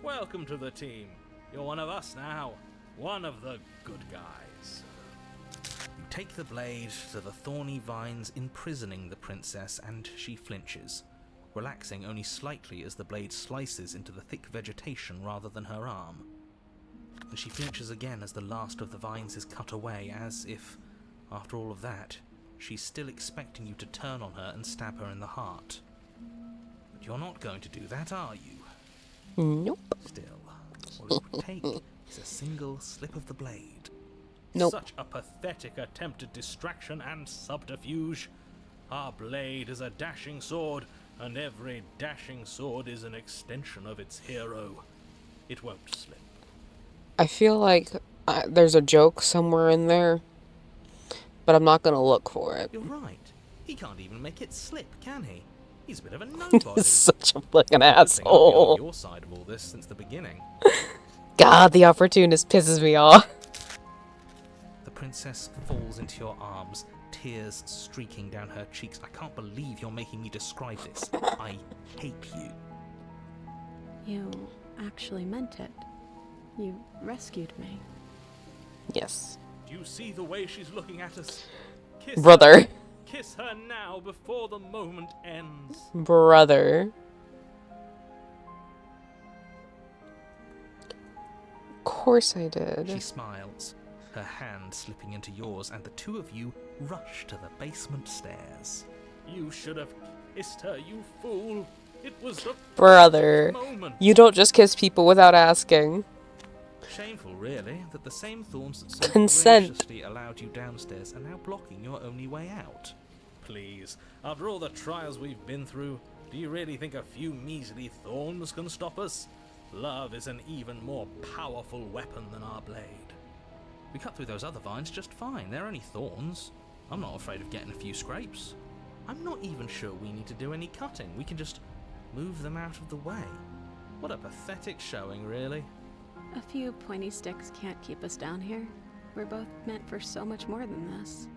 Welcome to the team. You're one of us now. One of the good guys. You take the blade to the thorny vines imprisoning the princess, and she flinches, relaxing only slightly as the blade slices into the thick vegetation rather than her arm. And she flinches again as the last of the vines is cut away, as if, after all of that, she's still expecting you to turn on her and stab her in the heart. But you're not going to do that, are you? Nope. Still, all it would take is a single slip of the blade. Nope. Such a pathetic attempt at distraction and subterfuge. Our blade is a dashing sword, and every dashing sword is an extension of its hero. It won't slip. I feel like there's a joke somewhere in there, but I'm not gonna look for it. You're right. He can't even make it slip, can he? He's a bit of a nobody. He's such a fucking Good thing I've been asshole. on your side of all this since the beginning. God, the opportunist pisses me off. The princess falls into your arms, tears streaking down her cheeks. I can't believe you're making me describe this. I hate you. You actually meant it. You rescued me. Yes. Do you see the way she's looking at us? Kiss Brother. her. Kiss her now before the moment ends. Brother. Of course I She did. smiles, her hand slipping into yours, and the two of you rush to the basement stairs. You should have kissed her, you fool. It was the Brother. moment. You don't just kiss people without asking. Shameful, really, that the same thorns that so Consent. graciously allowed you downstairs are now blocking your only way out. Please, after all the trials we've been through, do you really think a few measly thorns can stop us? Love is an even more powerful weapon than our blade. We cut through those other vines just fine. They're only thorns. I'm not afraid of getting a few scrapes. I'm not even sure we need to do any cutting. We can just move them out of the way. What a pathetic showing, really. A few pointy sticks can't keep us down here. We're both meant for so much more than this.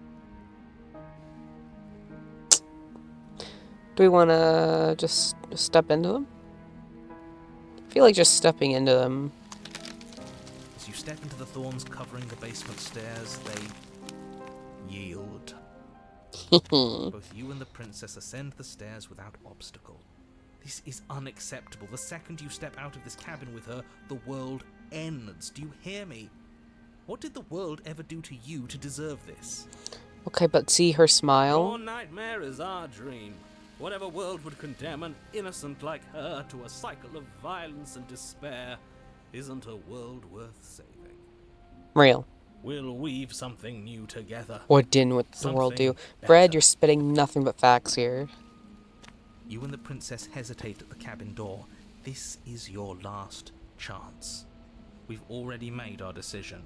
Do we want to just step into them? I feel like just stepping into them. As you step into the thorns covering the basement stairs, they yield. Both you and the princess ascend the stairs without obstacle. This is unacceptable. The second you step out of this cabin with her, the world ends. Do you hear me? What did the world ever do to you to deserve this? Okay, but see her smile. Your nightmare is our dream. Whatever world would condemn an innocent like her to a cycle of violence and despair isn't a world worth saving. Real. We'll weave something new together. What didn't what the world do? Brad, you're spitting nothing but facts here. You and the princess hesitate at the cabin door. This is your last chance. We've already made our decision.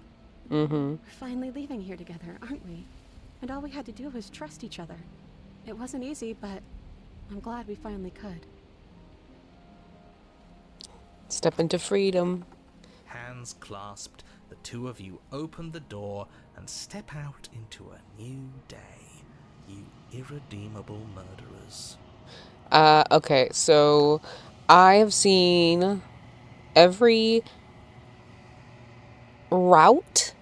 We're finally leaving here together, aren't we? And all we had to do was trust each other. It wasn't easy, but I'm glad we finally could. Step into freedom. Hands clasped, the two of you open the door and step out into a new day. You irredeemable murderers. Okay, so I have seen every route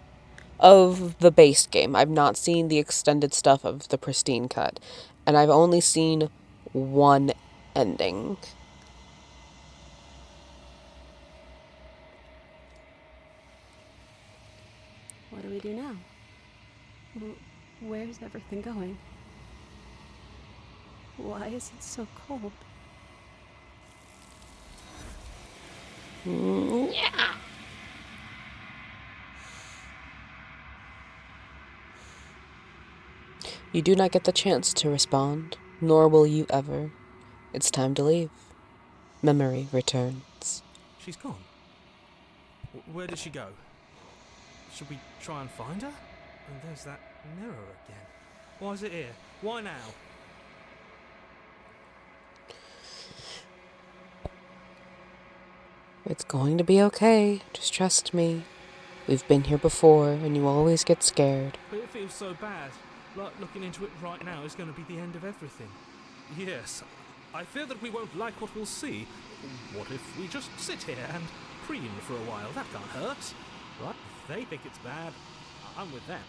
of the base game. I've not seen the extended stuff of the pristine cut. And I've only seen one ending. What do we do now? Where's everything going? Why is it so cold? Yeah. You do not get the chance to respond, nor will you ever. It's time to leave. Memory returns. She's gone. Where did she go? Should we try and find her? And there's that mirror again. Why is it here? Why now? It's going to be okay. Just trust me. We've been here before, and you always get scared. But it feels so bad. Like looking into it right now is going to be the end of everything. Yes, I fear that we won't like what we'll see. What if we just sit here and preen for a while? That can't hurt. Right? If they think it's bad, I'm with them.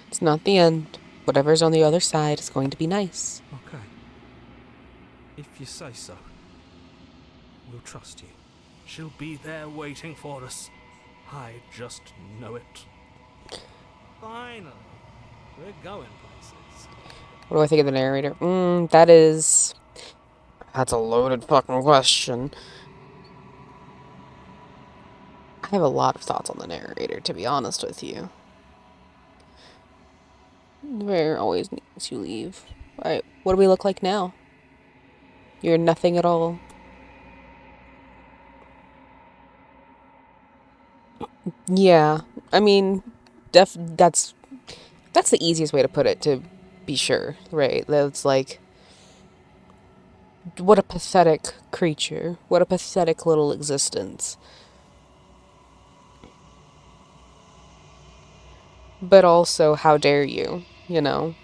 It's not the end. Whatever's on the other side is going to be nice. Okay. If you say so. We'll trust you. She'll be there waiting for us. I just know it. Finally. We're going places. What do I think of the narrator? That's a loaded fucking question. I have a lot of thoughts on the narrator, to be honest with you. There always makes you leave. Alright, what do we look like now? You're nothing at all. Yeah, I mean, that's the easiest way to put it, to be sure, right? That's like, what a pathetic creature. What a pathetic little existence. But also, how dare you, you know?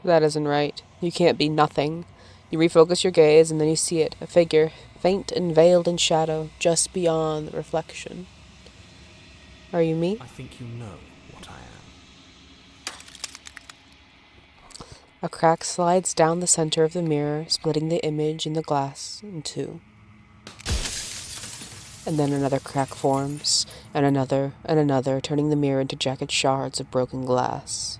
That isn't right. You can't be nothing. You refocus your gaze, and then you see it, a figure, faint and veiled in shadow, just beyond the reflection. Are you me? I think you know what I am. A crack slides down the center of the mirror, splitting the image in the glass in two. And then another crack forms, and another, turning the mirror into jagged shards of broken glass.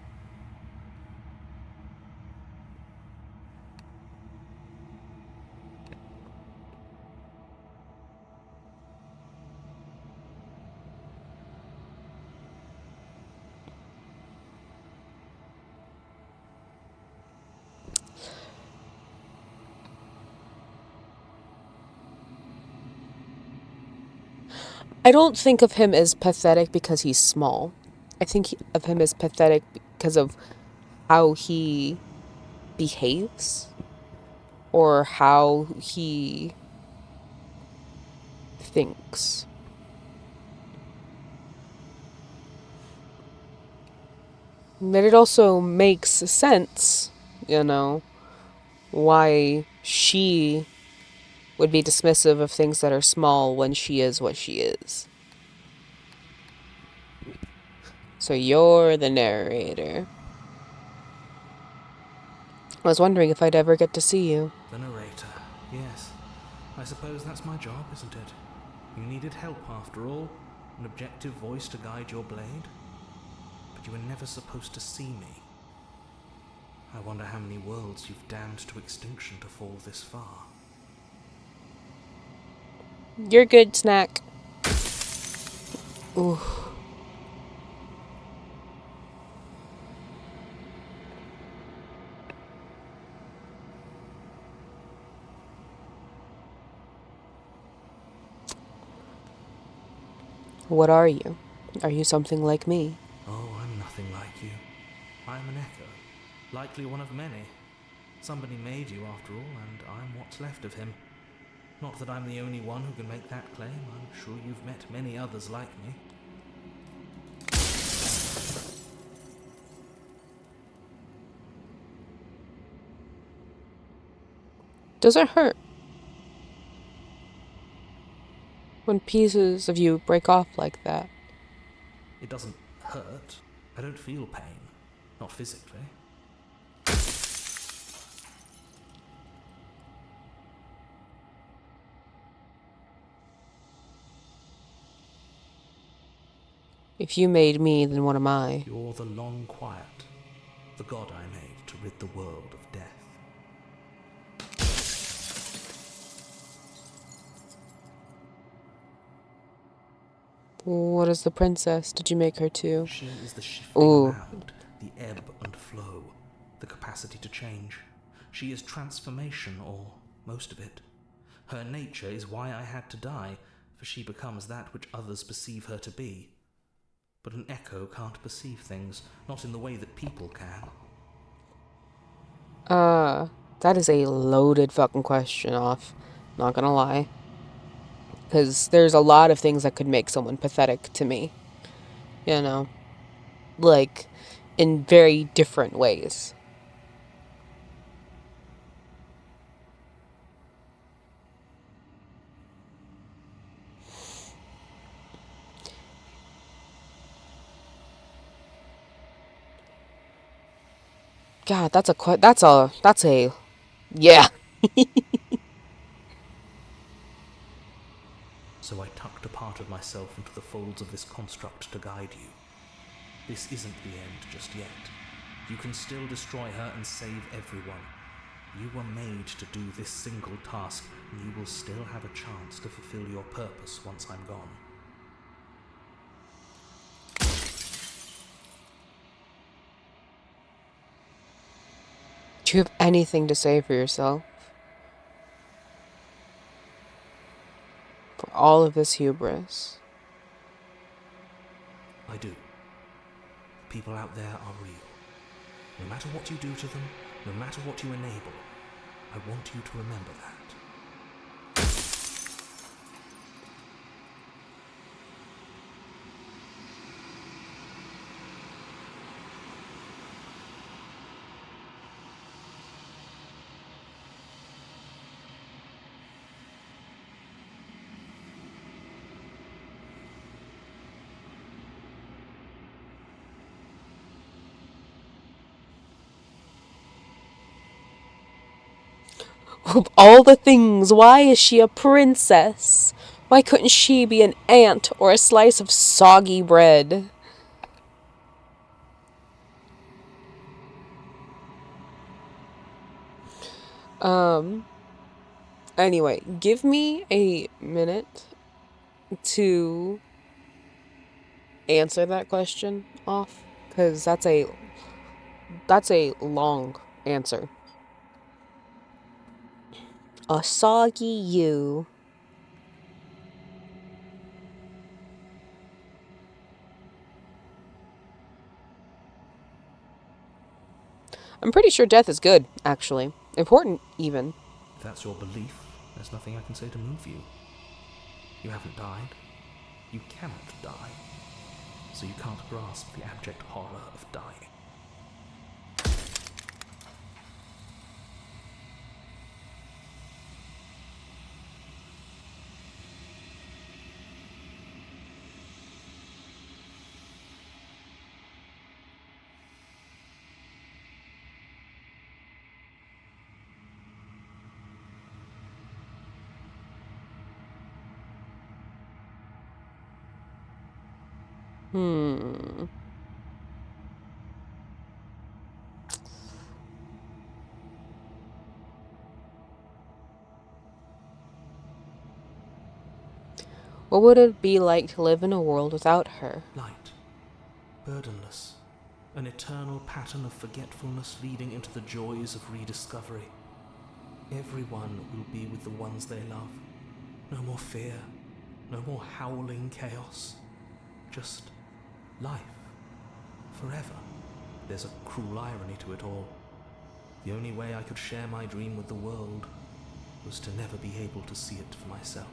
I don't think of him as pathetic because he's small. I think of him as pathetic because of how he behaves or how he thinks. But it also makes sense, why she would be dismissive of things that are small when she is what she is. So you're the narrator. I was wondering if I'd ever get to see you. The narrator, yes. I suppose that's my job, isn't it? You needed help after all, an objective voice to guide your blade. But you were never supposed to see me. I wonder how many worlds you've damned to extinction to fall this far. You're good, Snack. Ooh. What are you? Are you something like me? Oh, I'm nothing like you. I'm an echo, likely one of many. Somebody made you after all, and I'm what's left of him. Not that I'm the only one who can make that claim. I'm sure you've met many others like me. Does it hurt when pieces of you break off like that? It doesn't hurt. I don't feel pain. Not physically. If you made me, then what am I? You're the long quiet, the god I made to rid the world of death. What is the princess? Did you make her too? She is the shifting Ooh. round, the ebb and flow, the capacity to change. She is transformation, or most of it. Her nature is why I had to die, for she becomes that which others perceive her to be. But an echo can't perceive things, not in the way that people can. That is a loaded fucking question off. Not gonna lie. Because there's a lot of things that could make someone pathetic to me. Like, in very different ways. God, that's a, yeah. So I tucked a part of myself into the folds of this construct to guide you. This isn't the end just yet. You can still destroy her and save everyone. You were made to do this single task, and you will still have a chance to fulfill your purpose once I'm gone. Do you have anything to say for yourself? For all of this hubris? I do. People out there are real. No matter what you do to them, no matter what you enable, I want you to remember that. Of all the things, why is she a princess? Why couldn't she be an ant or a slice of soggy bread? Anyway, give me a minute to answer that question off, because that's a long answer. A soggy you. I'm pretty sure death is good, actually. Important, even. If that's your belief, there's nothing I can say to move you. You haven't died. You cannot die. So you can't grasp the abject horror of dying. What would it be like to live in a world without her? Light. Burdenless. An eternal pattern of forgetfulness leading into the joys of rediscovery. Everyone will be with the ones they love. No more fear. No more howling chaos. Just life. Forever. There's a cruel irony to it all. The only way I could share my dream with the world was to never be able to see it for myself.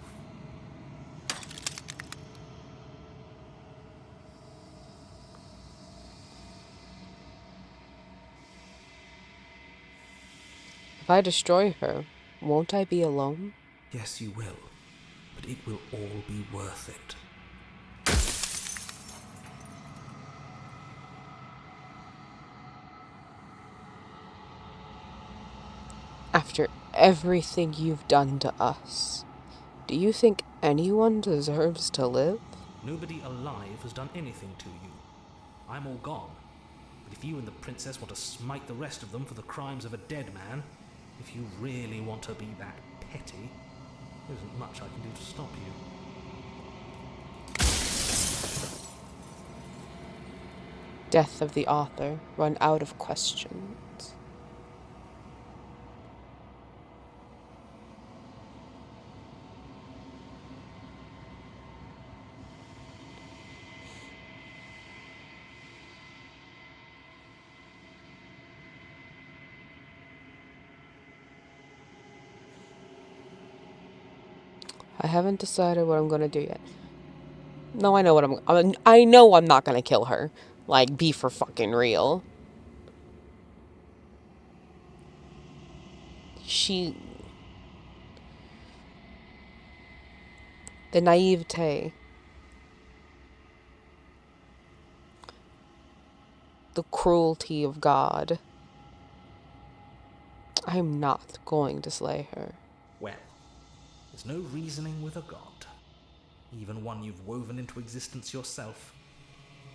If I destroy her, won't I be alone? Yes, you will. But it will all be worth it. After everything you've done to us, do you think anyone deserves to live? Nobody alive has done anything to you. I'm all gone. But if you and the princess want to smite the rest of them for the crimes of a dead man, if you really want to be that petty, there isn't much I can do to stop you. Death of the author, run out of questions. I haven't decided what I'm gonna do yet. No, I know what I know I'm not gonna kill her. Like, be for fucking real. The naivete. The cruelty of God. I'm not going to slay her. Well, there's no reasoning with a god. Even one you've woven into existence yourself.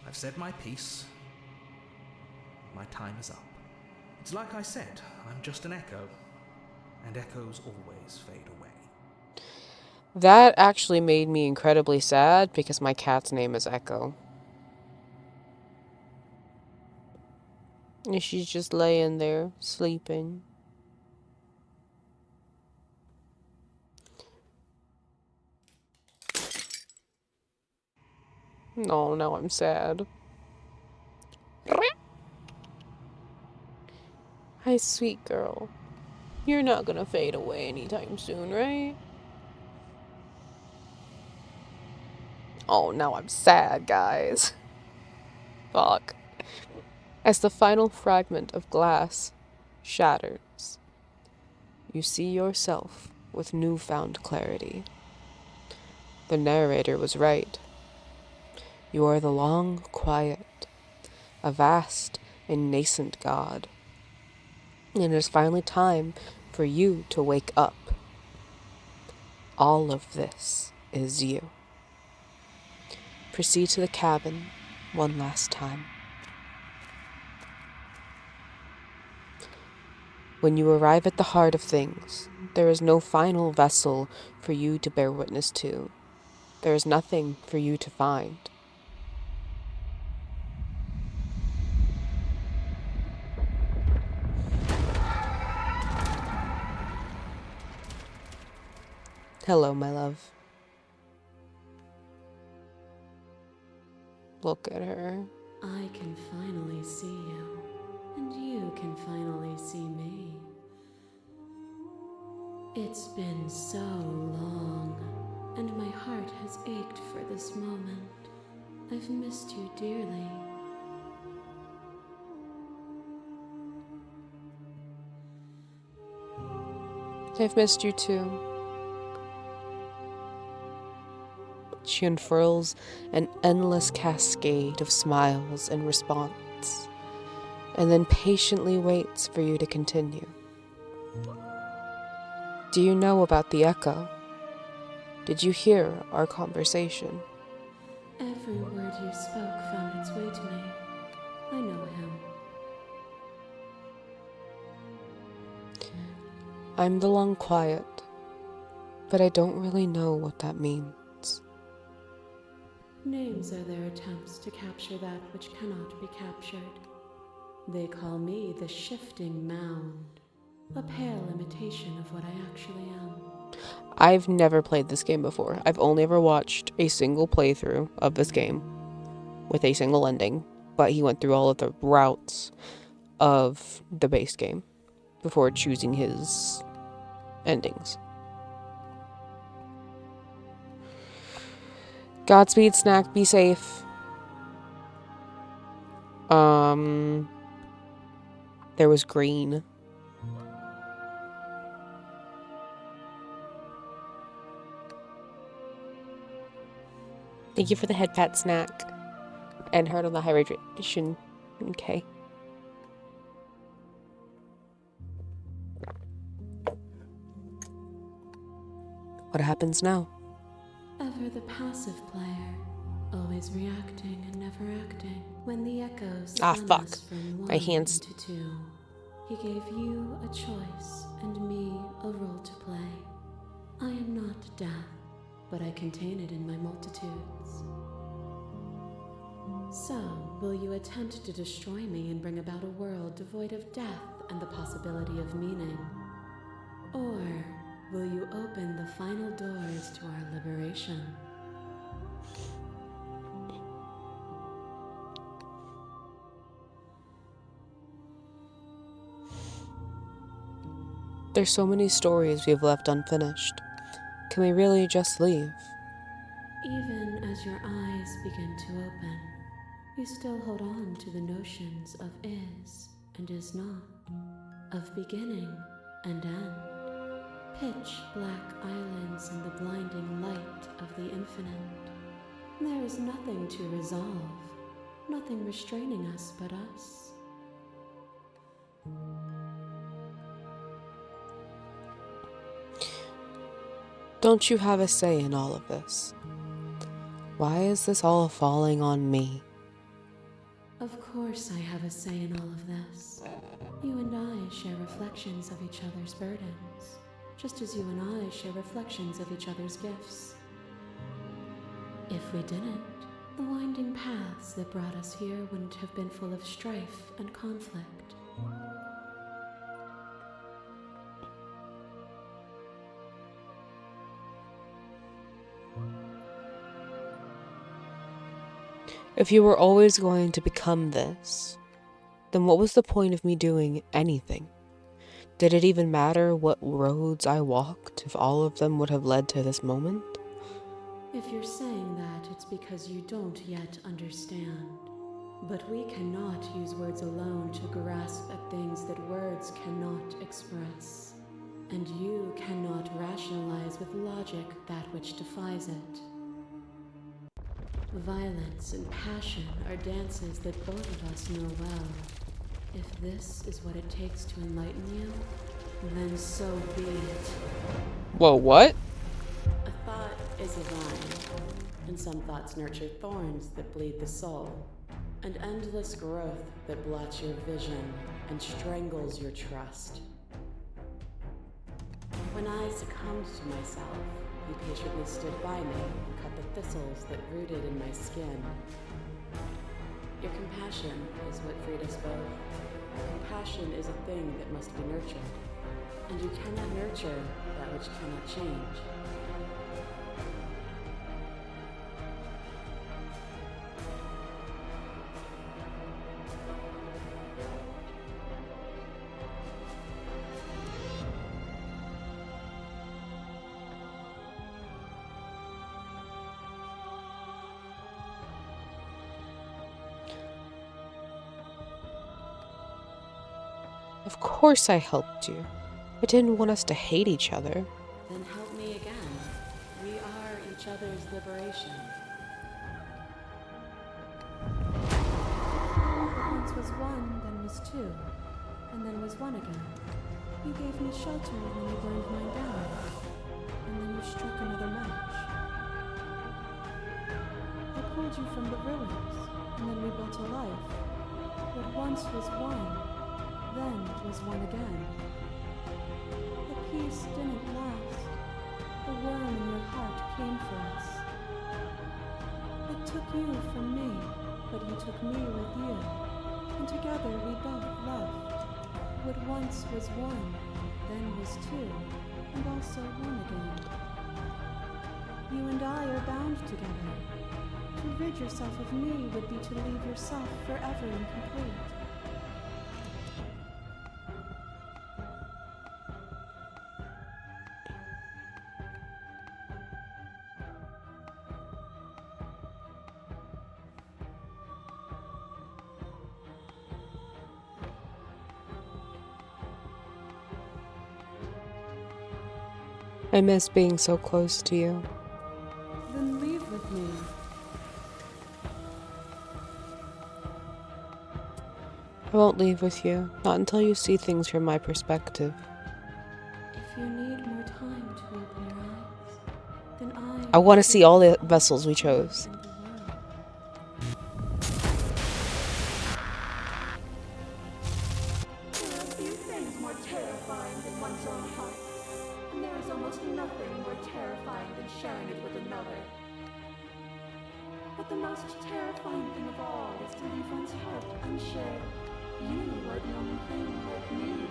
I've said my piece. My time is up. It's like I said, I'm just an echo. And echoes always fade away. That actually made me incredibly sad because my cat's name is Echo. And she's just laying there, sleeping. No, now I'm sad. Hi, sweet girl. You're not gonna fade away anytime soon, right? Oh, now I'm sad, guys. Fuck. As the final fragment of glass shatters, you see yourself with newfound clarity. The narrator was right. You are the long quiet, a vast and nascent god. And it is finally time for you to wake up. All of this is you. Proceed to the cabin one last time. When you arrive at the heart of things, there is no final vessel for you to bear witness to. There is nothing for you to find. Hello, my love. Look at her. I can finally see you, and you you can finally see me. It's been so long, and my heart has ached for this moment. I've missed you dearly. I've missed you too. She unfurls an endless cascade of smiles in response, and then patiently waits for you to continue. Do you know about the echo? Did you hear our conversation? Every word you spoke found its way to me. I know him. I'm the long quiet, but I don't really know what that means. Names are their attempts to capture that which cannot be captured. They call me the shifting mound, a pale imitation of what I actually am. I've never played this game before. I've only ever watched a single playthrough of this game with a single ending, but he went through all of the routes of the base game before choosing his endings. Godspeed, Snack. Be safe. There was green. Thank you for the head pat, Snack. And heard on the hydration. Okay. What happens now? Ever the passive player, always reacting and never acting. When the echoes spun us from one My hands. into two, he gave you a choice and me a role to play. I am not death, but I contain it in my multitudes. So, will you attempt to destroy me and bring about a world devoid of death and the possibility of meaning? Or will you open the final doors to our liberation? There's so many stories we've left unfinished. Can we really just leave? Even as your eyes begin to open, you still hold on to the notions of is and is not, of beginning and end, pitch black islands in the blinding light of the infinite. There is nothing to resolve, nothing restraining us but us. Don't you have a say in all of this? Why is this all falling on me? Of course I have a say in all of this. You and I share reflections of each other's burdens, just as you and I share reflections of each other's gifts. If we didn't, the winding paths that brought us here wouldn't have been full of strife and conflict. If you were always going to become this, then what was the point of me doing anything? Did it even matter what roads I walked if all of them would have led to this moment? If you're saying that, it's because you don't yet understand. But we cannot use words alone to grasp at things that words cannot express. And you cannot rationalize with logic that which defies it. Violence and passion are dances that both of us know well. If this is what it takes to enlighten you, then so be it. Whoa, what? A thought is a vine, and some thoughts nurture thorns that bleed the soul, and endless growth that blots your vision and strangles your trust. When I succumbed to myself, you patiently stood by me and cut the thistles that rooted in my skin. Your compassion is what freed us both. Compassion is a thing that must be nurtured, and you cannot nurture that which cannot change. Of course I helped you. I didn't want us to hate each other. Then help me again. We are each other's liberation. What once was one, then was two, and then was one again. You gave me shelter when you burned mine down, and then you struck another match. I pulled you from the ruins, and then we built a life. What once was one, then was one again. The peace didn't last. The worm in your heart came for us. It took you from me, but you took me with you, and together we both left. What once was one, then was two, and also one again. You and I are bound together. To rid yourself of me would be to leave yourself forever incomplete. I miss being so close to you. Then leave with me. I won't leave with you, not until you see things from my perspective. If you need more time to open your eyes, then I want to see all the vessels we chose. in the world. There are few things more terrifying than one's own heart, and there is almost nothing more terrifying than sharing it with another. But the most terrifying thing of all is to leave one's heart unshared. You are the only thing like me,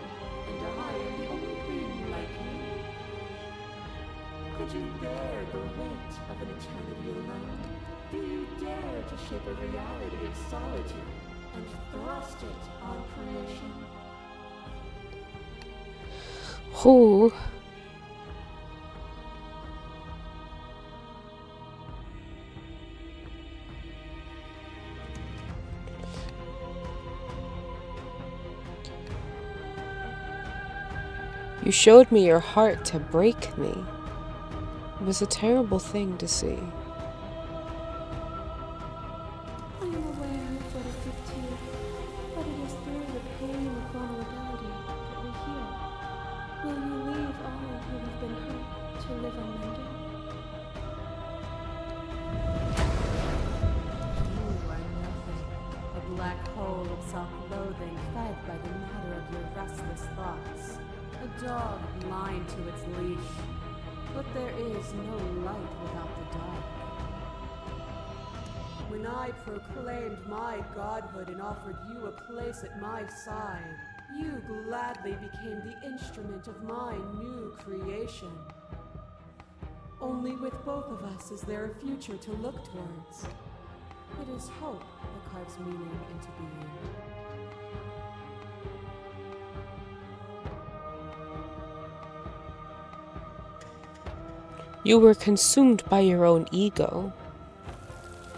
and I am the only thing like you. Could you bear the weight of an eternity alone? Do you dare to shape a reality of solitude and thrust it on creation? Who? You showed me your heart to break me. It was a terrible thing to see. I am aware of what it did to you, but it is through the pain of vulnerability that we heal. Will you leave all who have been hurt to live unmended? You are nothing, a black hole of self-loathing fed by the matter of your restless thoughts. A dog blind to its leash. But there is no light without the dark. When I proclaimed my godhood and offered you a place at my side, you gladly became the instrument of my new creation. Only with both of us is there a future to look towards. It is hope that carves meaning into being. You were consumed by your own ego.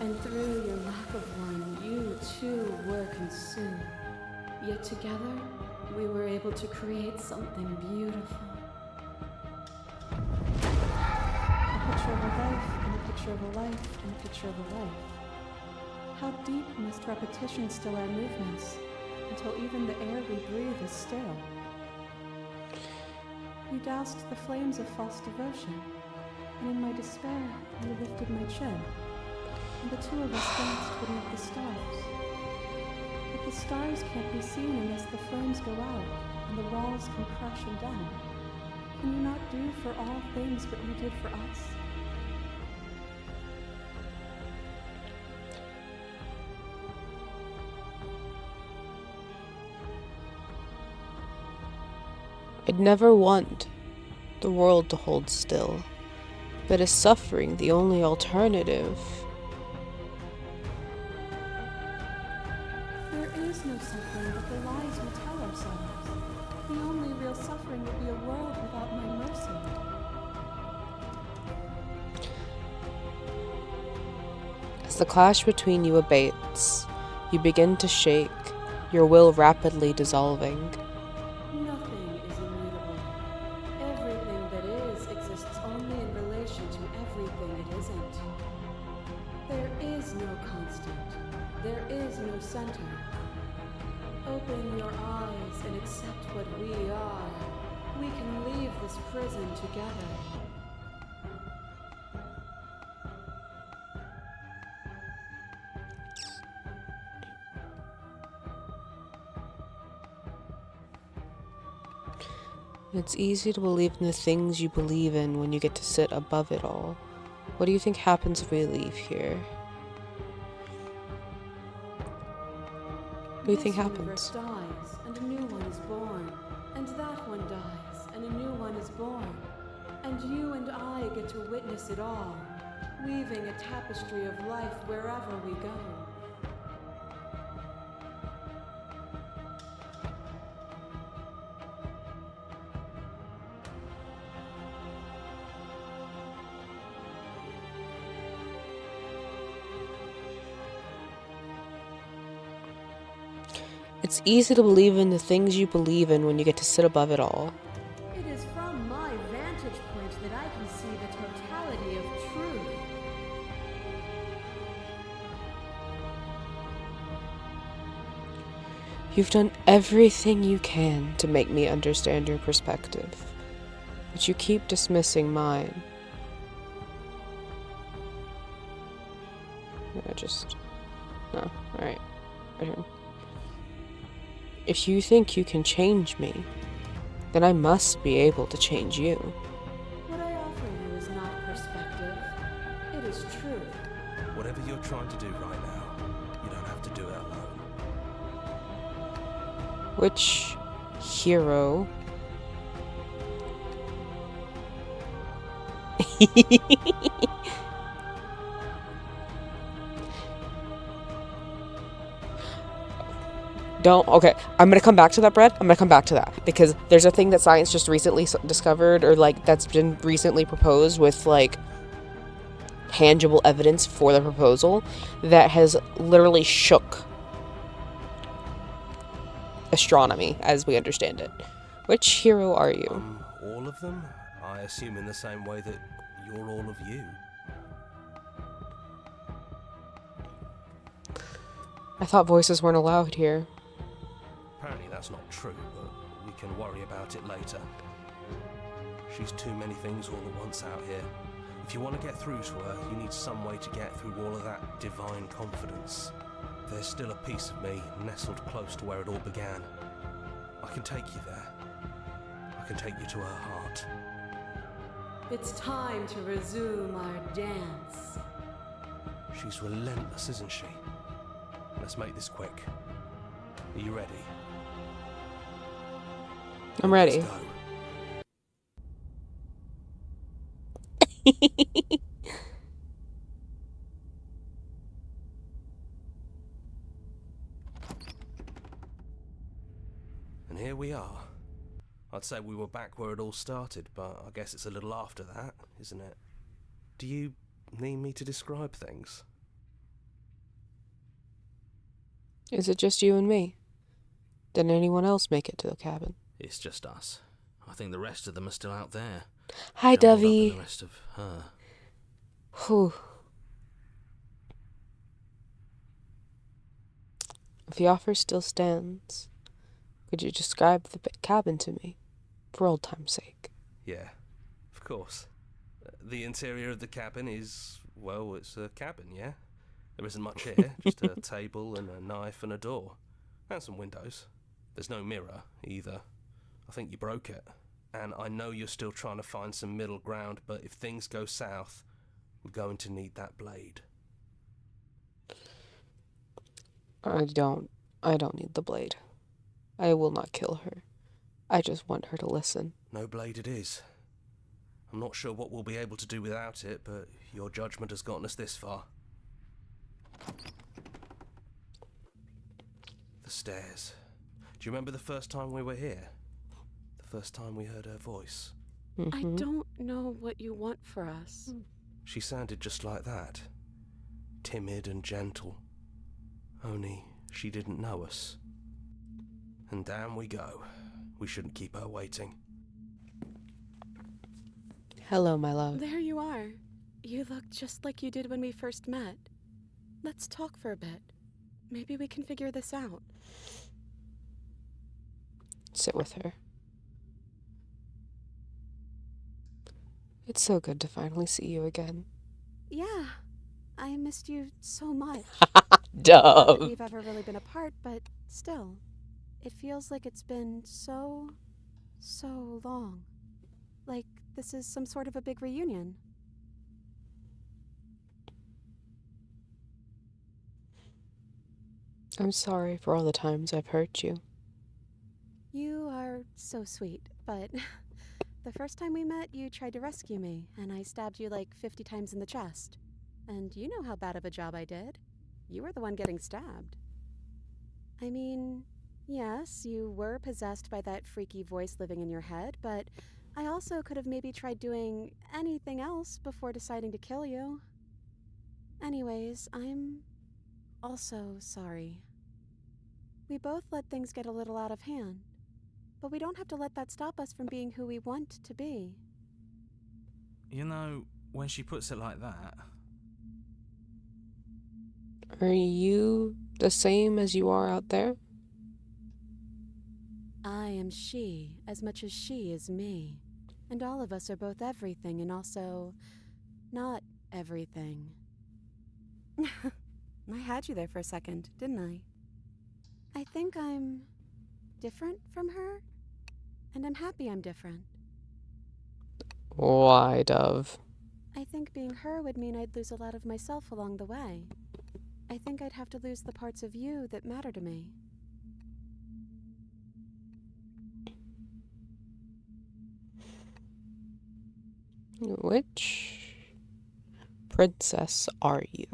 And through your lack of one, you too were consumed. Yet together, we were able to create something beautiful. A picture of a life, and a picture of a life, and a picture of a life. How deep must repetition still our movements, until even the air we breathe is still? You doused the flames of false devotion, and in my despair, you lifted my chin, and the two of us danced beneath the stars. But the stars can't be seen unless the flames go out, and the walls come crashing down. Can you not do for all things what you did for us? I'd never want the world to hold still, but is suffering the only alternative? There is no suffering but the lies we tell ourselves. The only real suffering would be a world without my mercy. As the clash between you abates, you begin to shake, your will rapidly dissolving. Open your eyes and accept what we are. We can leave this prison together. It's easy to believe in the things you believe in when you get to sit above it all. What do you think happens if we leave here? What do you think happens? This universe dies, and a new one is born. And that one dies, and a new one is born. And you and I get to witness it all, weaving a tapestry of life wherever we go. It's easy to believe in the things you believe in when you get to sit above it all. It is from my vantage point that I can see the totality of truth. You've done everything you can to make me understand your perspective, but you keep dismissing mine. No, alright. Right here. If you think you can change me, then I must be able to change you. What I offer you is not perspective. It is truth. Whatever you're trying to do right now, you don't have to do it alone. Which hero? Okay, I'm gonna come back to that, Brett. I'm gonna come back to that because there's a thing that science just recently discovered, or like that's been recently proposed with like tangible evidence for the proposal that has literally shook astronomy as we understand it. Which hero are you? All of them? I assume in the same way that you're all of you. I thought voices weren't allowed here. Apparently that's not true, but we can worry about it later. She's too many things all at once out here. If you want to get through to her, you need some way to get through all of that divine confidence. There's still a piece of me nestled close to where it all began. I can take you there. I can take you to her heart. It's time to resume our dance. She's relentless, isn't she? Let's make this quick. Are you ready? I'm ready. Let's go. And here we are. I'd say we were back where it all started, but I guess it's a little after that, isn't it? Do you need me to describe things? Is it just you and me? Didn't anyone else make it to the cabin? It's just us. I think the rest of them are still out there. Hi, Jumbled up in Dovey. the rest of her. Whew. If the offer still stands, could you describe the cabin to me, for old time's sake? Yeah, of course. The interior of the cabin is, well, it's a cabin, yeah? There isn't much here, just a table and a knife and a door. And some windows. There's no mirror, either. I think you broke it. And I know you're still trying to find some middle ground, but if things go south, we're going to need that blade. I don't need the blade. I will not kill her. I just want her to listen. No blade it is. I'm not sure what we'll be able to do without it, but your judgment has gotten us this far. The stairs. Do you remember the first time we were here? The first time we heard her voice? Mm-hmm. I don't know what you want for us. She sounded just like that. Timid and gentle. Only she didn't know us. And down we go. We shouldn't keep her waiting. Hello, my love. There you are. You look just like you did when we first met. Let's talk for a bit. Maybe we can figure this out. Sit with her. It's so good to finally see you again. Yeah, I missed you so much. Not that Dove. we've ever really been apart, but still, it feels like it's been so long. Like this is some sort of a big reunion. I'm sorry for all the times I've hurt you. You are so sweet, but the first time we met, you tried to rescue me, and I stabbed you like 50 times in the chest. And you know how bad of a job I did. You were the one getting stabbed. I mean, yes, you were possessed by that freaky voice living in your head, but I also could have maybe tried doing anything else before deciding to kill you. Anyways, I'm also sorry. We both let things get a little out of hand, but we don't have to let that stop us from being who we want to be. You know, when she puts it like that... Are you the same as you are out there? I am she as much as she is me. And all of us are both everything and also not everything. I had you there for a second, didn't I? I think I'm different from her, and I'm happy I'm different. Why, Dove? I think being her would mean I'd lose a lot of myself along the way. I think I'd have to lose the parts of you that matter to me. Which princess are you?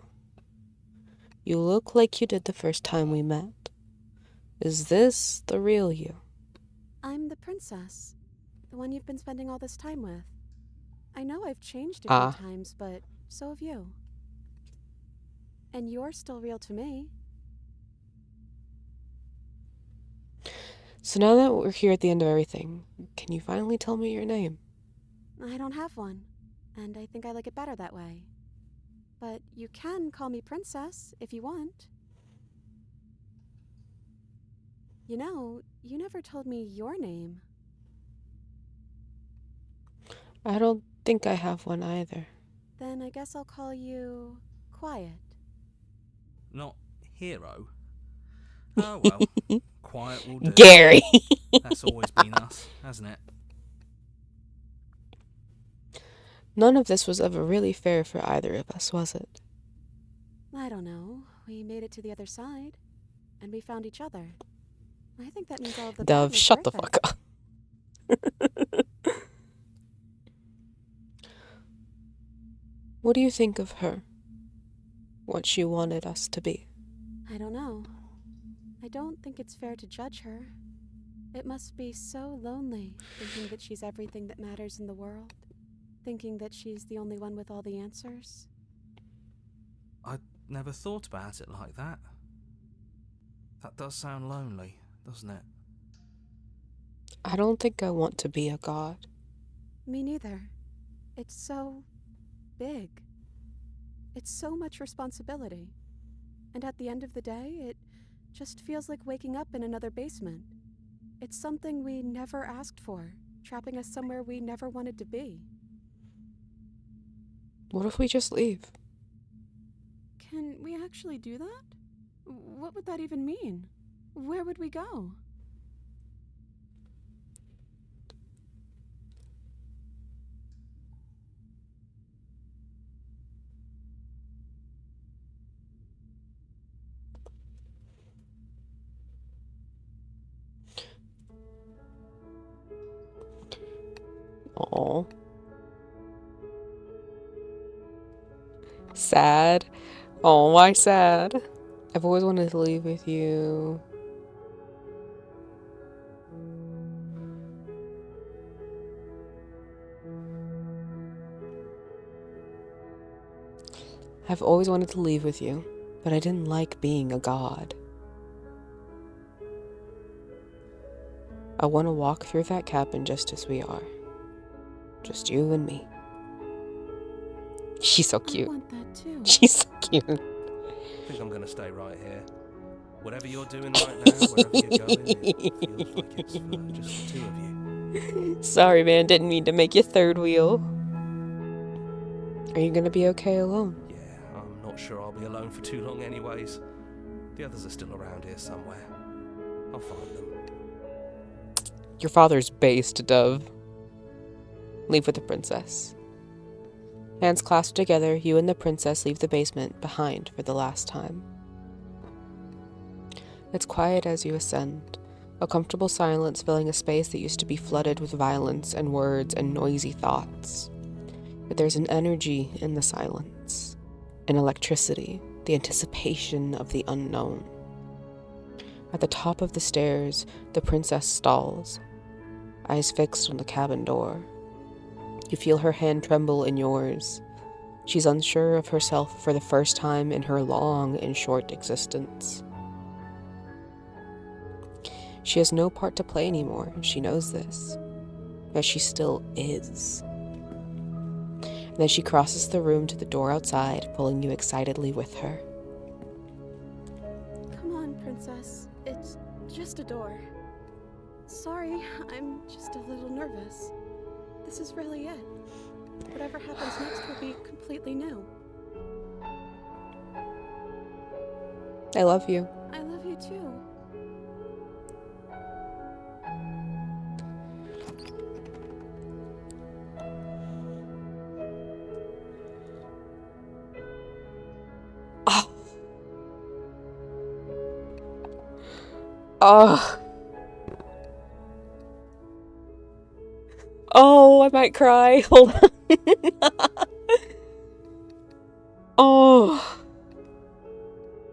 You look like you did the first time we met. Is this the real you? I'm the princess, the one you've been spending all this time with. I know I've changed a few times, but so have you. And you're still real to me. So now that we're here at the end of everything, can you finally tell me your name? I don't have one, and I think I like it better that way. But you can call me Princess if you want. You know, you never told me your name. I don't think I have one either. Then I guess I'll call you Quiet. Not Hero? Oh well, Quiet will do. Gary! That's always been us, hasn't it? None of this was ever really fair for either of us, was it? I don't know. We made it to the other side, and we found each other. I think that means all of the Dove, bad was shut the worth fuck it. up. What do you think of her? What she wanted us to be? I don't know. I don't think it's fair to judge her. It must be so lonely, thinking that she's everything that matters in the world. Thinking that she's the only one with all the answers. I never thought about it like that. That does sound lonely, doesn't it? I don't think I want to be a god. Me neither. It's so big. It's so much responsibility. And at the end of the day, it just feels like waking up in another basement. It's something we never asked for, trapping us somewhere we never wanted to be. What if we just leave? Can we actually do that? What would that even mean? Where would we go? Aw. Sad. Oh, why sad? I've always wanted to leave with you. I've always wanted to leave with you, but I didn't like being a god. I want to walk through that cabin just as we are. Just you and me. She's so cute. I want that too. She's so cute. I think I'm gonna stay right here. Whatever you're doing right now, wherever you're going, it feels like it's for just the two of you. Sorry, man. Didn't mean to make you third wheel. Are you gonna be okay alone? Yeah, I'm not sure I'll be alone for too long anyways. The others are still around here somewhere. I'll find them. Your father's based, Dove. Leave with the princess. Hands clasped together, you and the princess leave the basement behind for the last time. It's quiet as you ascend, a comfortable silence filling a space that used to be flooded with violence and words and noisy thoughts. But there's an energy in the silence, an electricity, the anticipation of the unknown. At the top of the stairs, the princess stalls, eyes fixed on the cabin door. You feel her hand tremble in yours. She's unsure of herself for the first time in her long and short existence. She has no part to play anymore, she knows this, but she still is. And then she crosses the room to the door outside, pulling you excitedly with her. Come on, princess. It's just a door. Sorry, I'm just a little nervous. This is really it. Whatever happens next will be completely new. I love you. I love you too. Oh. Oh. Oh, I might cry. Hold on. Oh.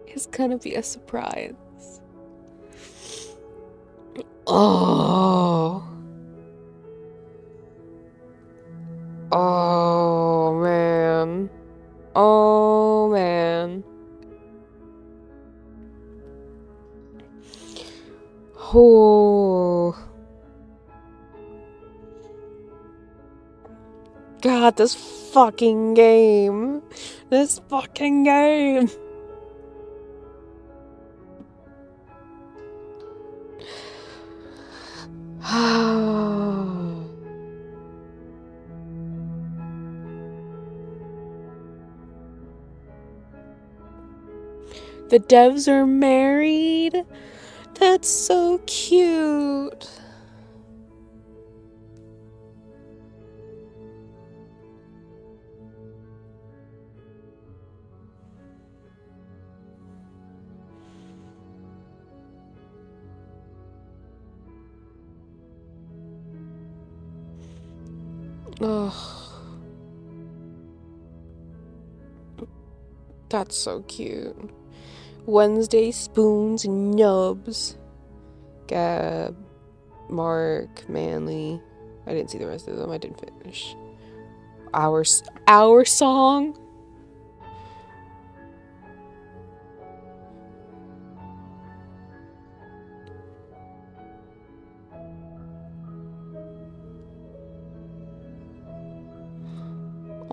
It's gonna be a surprise. Oh. Oh, man. Oh, man. Oh. God, this fucking game. This fucking game. The devs are married? That's so cute. Oh, that's so cute. Wednesday spoons and nubs. Gab, Mark, Manly. I didn't see the rest of them. I didn't finish. Our song.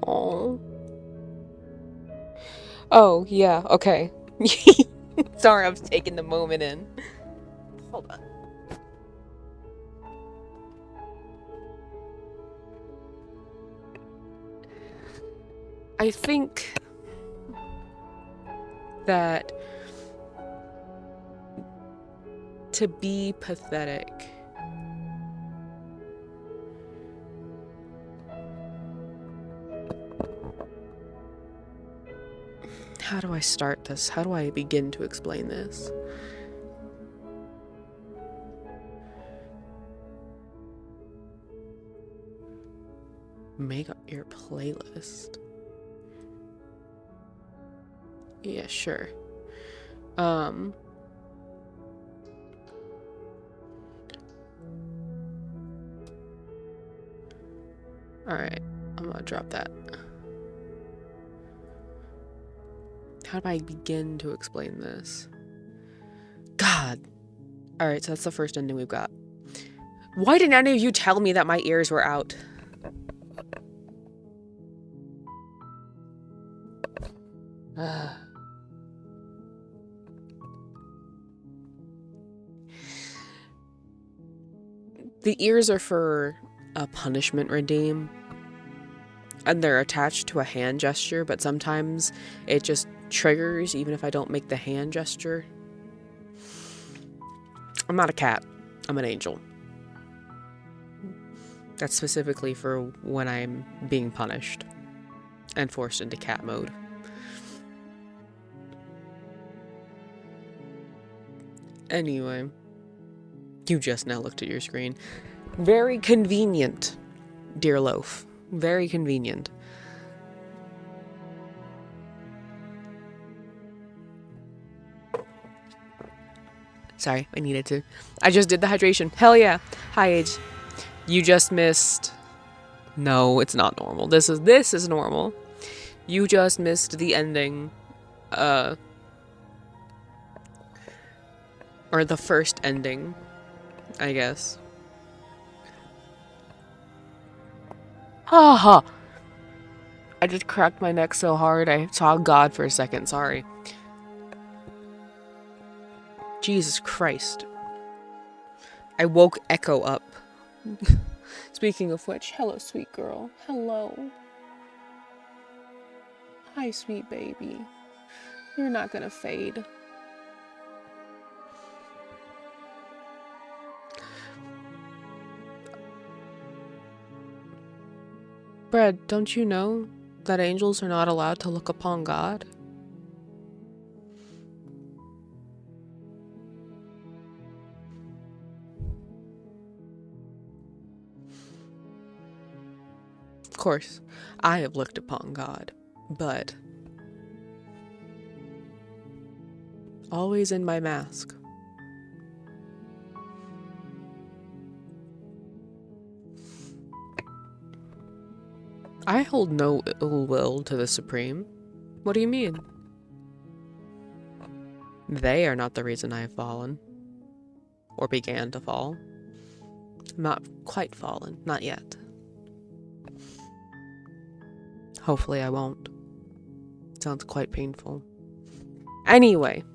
Oh. Oh, yeah, okay. Sorry, I was taking the moment in. Hold on. I think that to be pathetic how do I start this? How do I begin to explain this? Make your playlist. Yeah, sure. Alright, I'm gonna drop that. How do I begin to explain this? God. Alright, so that's the first ending we've got. Why didn't any of you tell me that my ears were out? The ears are for a punishment redeem, and they're attached to a hand gesture, but sometimes it just triggers even if I don't make the hand gesture. I'm not a cat. I'm an angel. That's specifically for when I'm being punished and forced into cat mode. Anyway, you just now looked at your screen. Very convenient, dear loaf. Very convenient. Sorry, I needed to. I just did the hydration. Hell yeah. Hi, Age. You just missed. No, it's not normal. This is normal. You just missed the ending. Or the first ending, I guess. Haha. I just cracked my neck so hard I saw God for a second. Sorry. Jesus Christ. I woke Echo up. Speaking of which, hello, sweet girl. Hello. Hi, sweet baby. You're not gonna fade. Bread, don't you know that angels are not allowed to look upon God? Of course, I have looked upon God, but always in my mask. I hold no ill will to the Supreme. What do you mean? They are not the reason I have fallen. Or began to fall. I'm not quite fallen. Not yet. Hopefully I won't. Sounds quite painful. Anyway.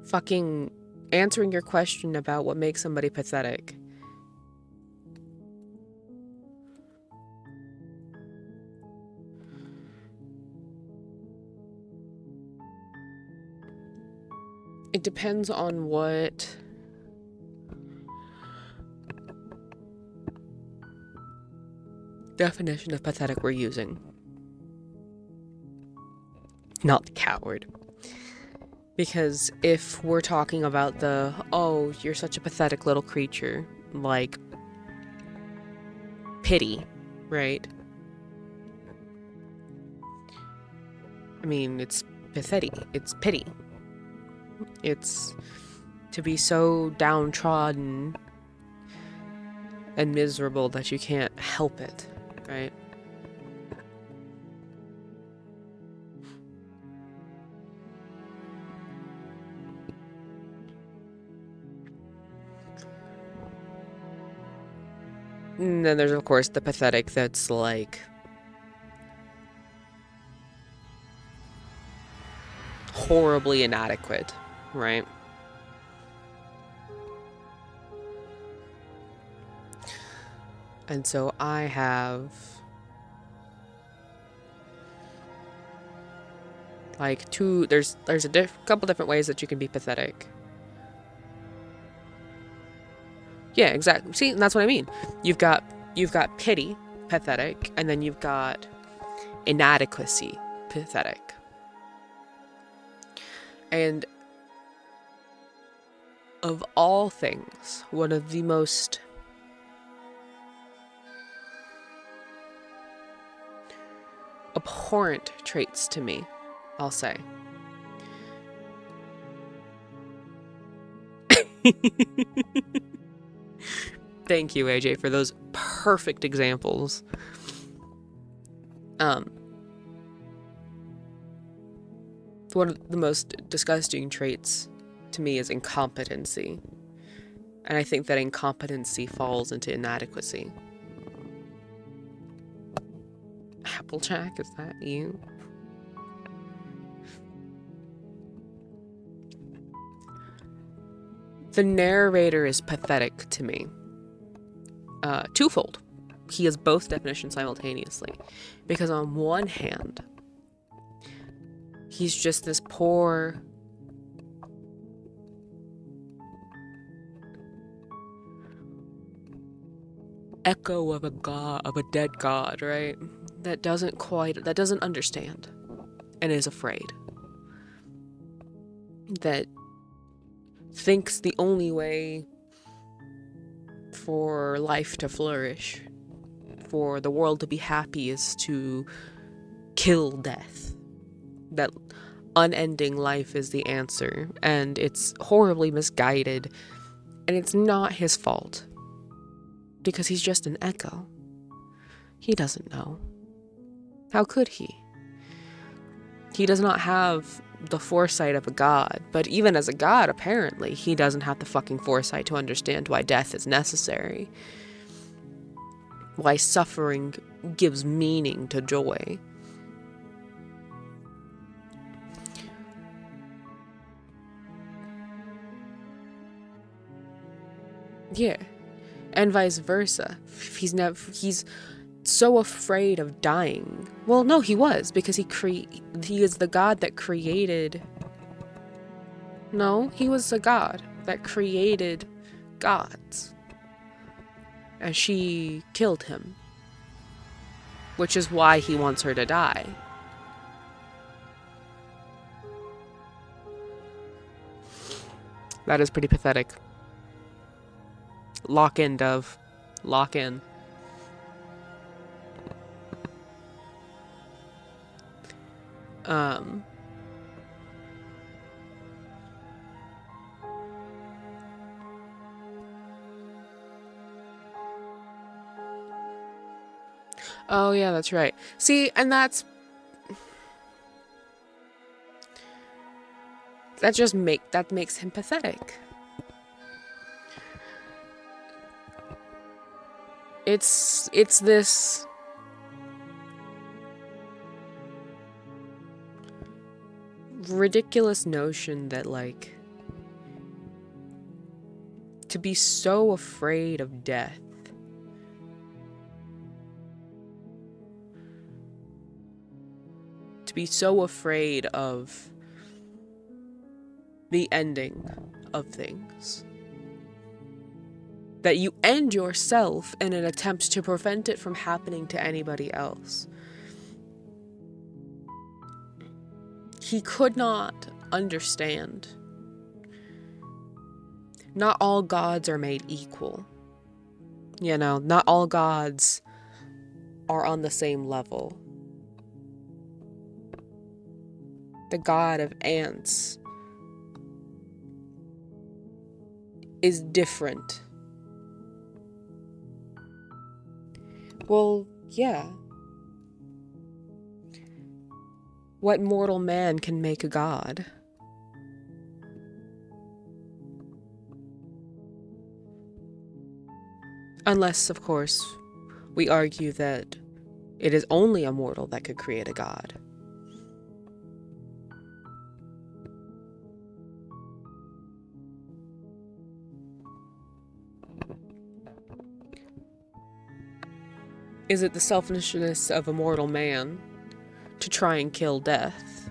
Fucking answering your question about what makes somebody pathetic. It depends on what definition of pathetic we're using. Not coward. Because if we're talking about the, oh, you're such a pathetic little creature, like pity, right? I mean, it's pathetic. It's pity. It's to be so downtrodden and miserable that you can't help it, right? And then there's, of course, the pathetic that's like horribly inadequate, right? And so I have like there's a couple different ways that you can be pathetic. Yeah, exactly. See, and that's what I mean. You've got pity, pathetic, and then you've got inadequacy, pathetic. And of all things, one of the most abhorrent traits to me, I'll say. Thank you, AJ, for those perfect examples. One of the most disgusting traits to me is incompetency. And I think that incompetency falls into inadequacy. Applejack, is that you? The narrator is pathetic to me. Twofold. He has both definitions simultaneously. Because on one hand, he's just this poor echo of a god, of a dead god, right? That doesn't understand and is afraid. That thinks the only way for life to flourish, for the world to be happy, is to kill death. That unending life is the answer, and it's horribly misguided, and it's not his fault. Because he's just an echo. He doesn't know. How could he? He does not have the foresight of a god, but even as a god, apparently, he doesn't have the fucking foresight to understand why death is necessary. Why suffering gives meaning to joy. Yeah. And vice versa. He's so afraid of dying. Well, no, he was, because he is the god that created. No, he was a god that created gods. And she killed him. Which is why he wants her to die. That is pretty pathetic. Lock in, Dove. Lock in. Oh yeah, that's right. See, and that makes him pathetic. It's this ridiculous notion that, like, to be so afraid of death, to be so afraid of the ending of things, that you end yourself in an attempt to prevent it from happening to anybody else. He could not understand. Not all gods are made equal. You know, not all gods are on the same level. The god of ants is different. Well, yeah. What mortal man can make a god? Unless, of course, we argue that it is only a mortal that could create a god. Is it the selfishness of a mortal man to try and kill death?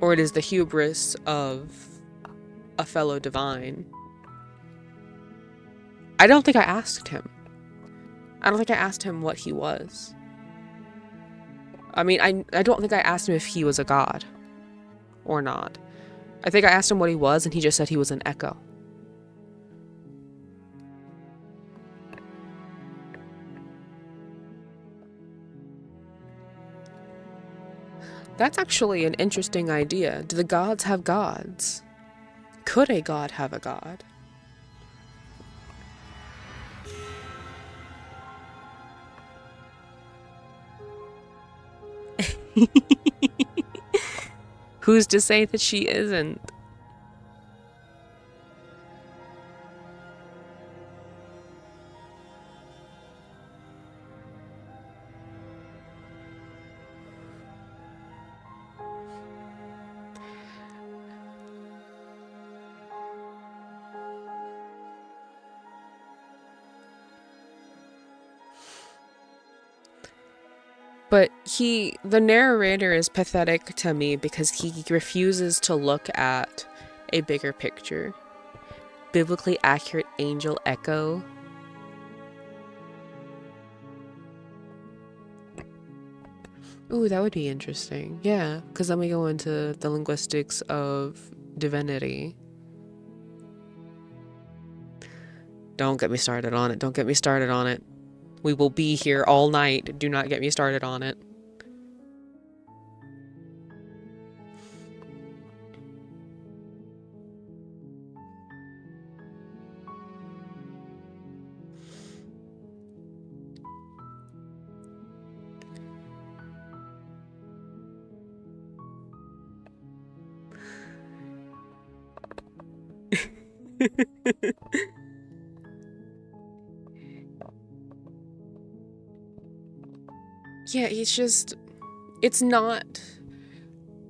Or it is the hubris of a fellow divine? I don't think I asked him. I don't think I asked him what he was. I mean, I don't think I asked him if he was a god or not. I think I asked him what he was, and he just said he was an echo. That's actually an interesting idea. Do the gods have gods? Could a god have a god? Who's to say that she isn't? But the narrator is pathetic to me because he refuses to look at a bigger picture. Biblically accurate angel echo. Ooh, that would be interesting. Yeah, because then we go into the linguistics of divinity. Don't get me started on it. Don't get me started on it. We will be here all night. Do not get me started on it. Yeah, it's not,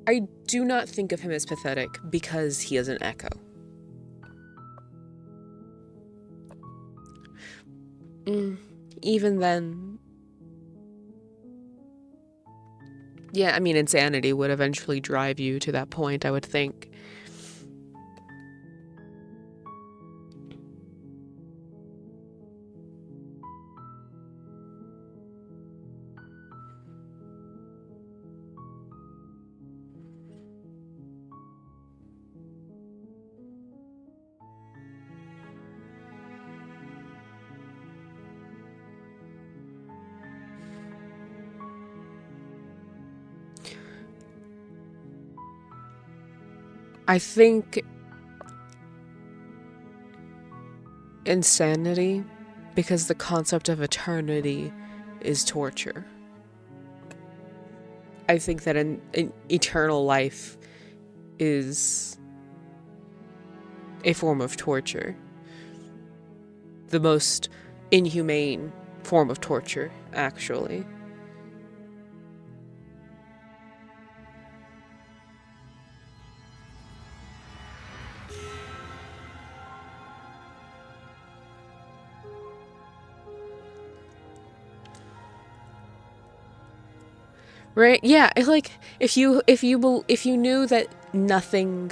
I do not think of him as pathetic because he is an echo. Even then, yeah, I mean, insanity would eventually drive you to that point, I would think. I think insanity, because the concept of eternity is torture. I think that an eternal life is a form of torture. The most inhumane form of torture, actually. Right? Yeah, it's like if you knew that nothing,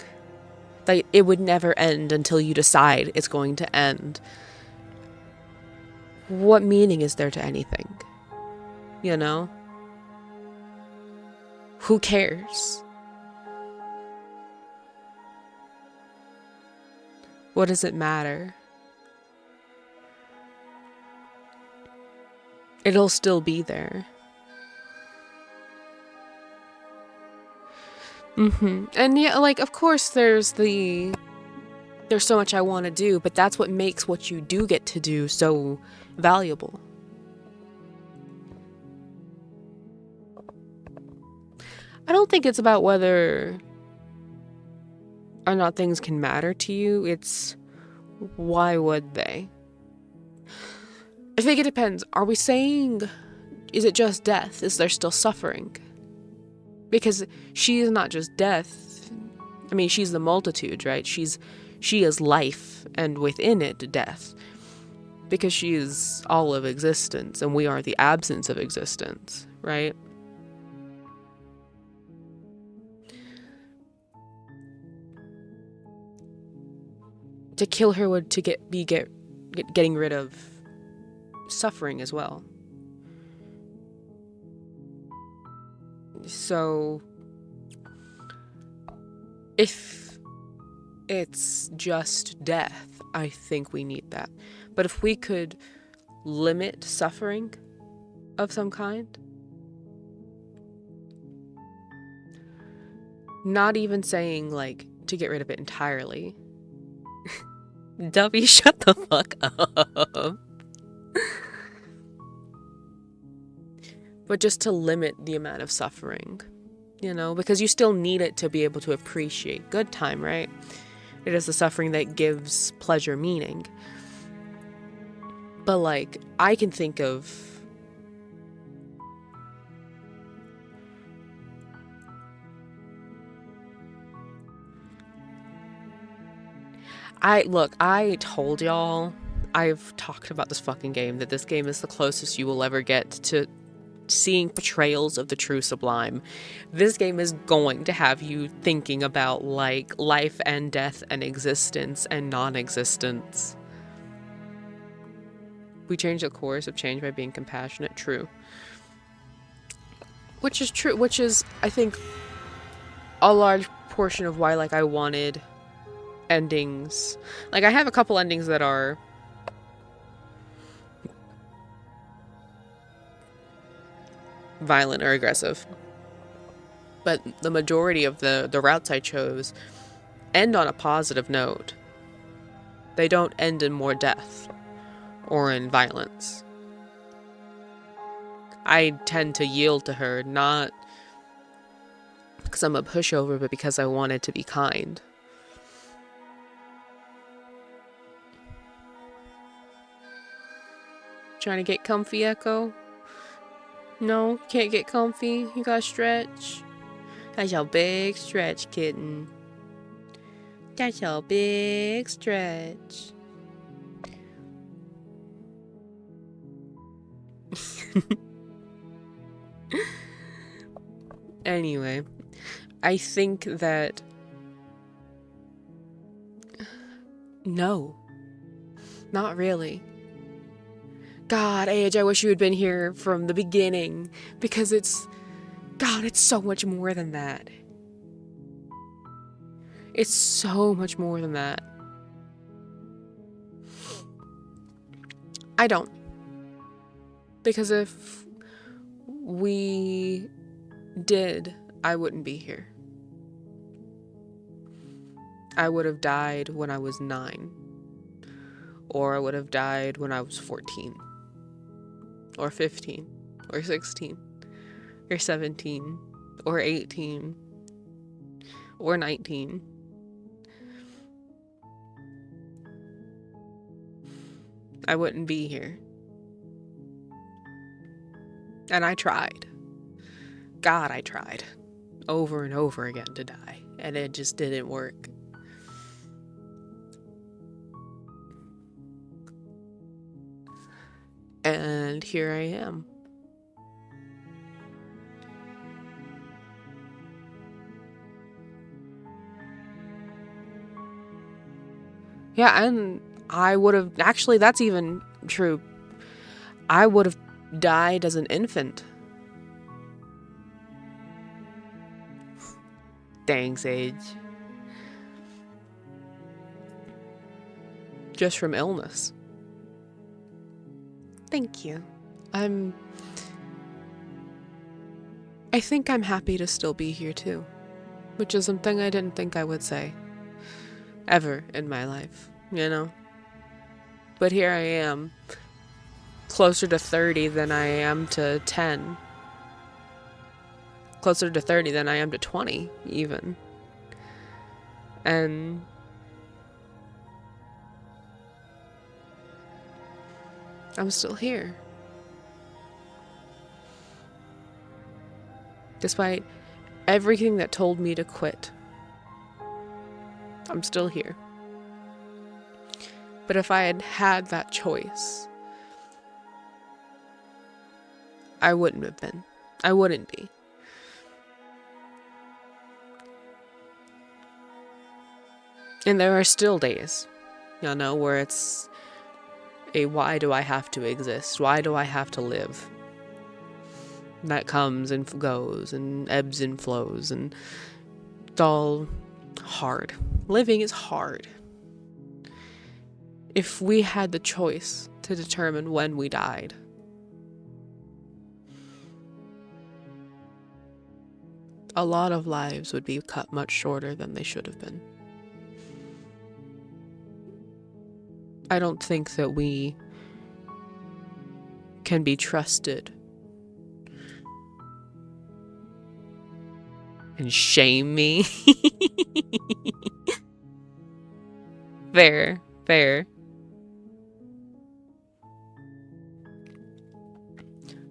that it would never end until you decide it's going to end, what meaning is there to anything? You know? Who cares? What does it matter? It'll still be there. And yeah, like, of course there's so much I want to do, but that's what makes what you do get to do so valuable. I don't think it's about whether or not things can matter to you, it's why would they? I think it depends. Are we saying, is it just death? Is there still suffering? Because she is not just death. I mean, she's the multitude, right? She is life, and within it, death. Because she is all of existence, and we are the absence of existence, right? To kill her would be getting rid of suffering as well. So if it's just death, I think we need that. But if we could limit suffering of some kind, not even saying like to get rid of it entirely. Dubby, shut the fuck up. But just to limit the amount of suffering, you know, because you still need it to be able to appreciate good time, right? It is the suffering that gives pleasure meaning. But like, I can think of I told y'all, I've talked about this fucking game, that this game is the closest you will ever get to seeing portrayals of the true sublime, this game is going to have you thinking about, like, life and death and existence and non-existence. We change the course of change by being compassionate. True. Which is true. Which is, I think, a large portion of why, like, I wanted endings. Like, I have a couple endings that are violent or aggressive. But the majority of the routes I chose end on a positive note. They don't end in more death or in violence. I tend to yield to her, not because I'm a pushover, but because I wanted to be kind. Trying to get comfy, Echo? No, can't get comfy. You gotta stretch. That's your big stretch, kitten. That's your big stretch. Anyway, I think that... No. Not really. God, Age, I wish you had been here from the beginning, because it's... God, it's so much more than that. It's so much more than that. I don't. Because if we did, I wouldn't be here. I would have died when I was 9. Or I would have died when I was 14. Or 15. Or 16. Or 17. Or 18. Or 19. I wouldn't be here. And I tried. God, I tried. Over and over again to die. And it just didn't work. And here I am. Yeah, and I would have... Actually, that's even true. I would have died as an infant. Thanks, Age. Just from illness. Thank you. I think I'm happy to still be here too. Which is something I didn't think I would say. Ever in my life, you know? But here I am. Closer to 30 than I am to 10. Closer to 30 than I am to 20, even. And... I'm still here. Despite everything that told me to quit. I'm still here. But if I had had that choice, I wouldn't have been. I wouldn't be. And there are still days, you know, where it's a why do I have to exist? Why do I have to live? That comes and goes and ebbs and flows, and it's all hard. Living is hard. If we had the choice to determine when we died, a lot of lives would be cut much shorter than they should have been. I don't think that we can be trusted and shame me. Fair, fair.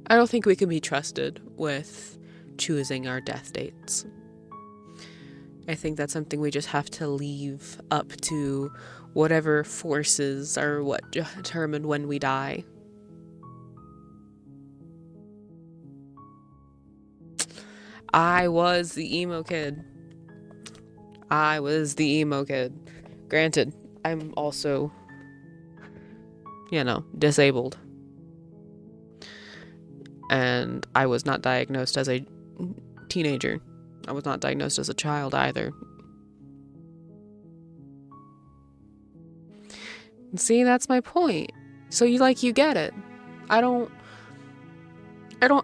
I don't think we can be trusted with choosing our death dates. I think that's something we just have to leave up to whatever forces are what determine when we die. I was the emo kid. Granted, I'm also, disabled. And I was not diagnosed as a teenager. I was not diagnosed as a child either. See, that's my point. So you get it. I don't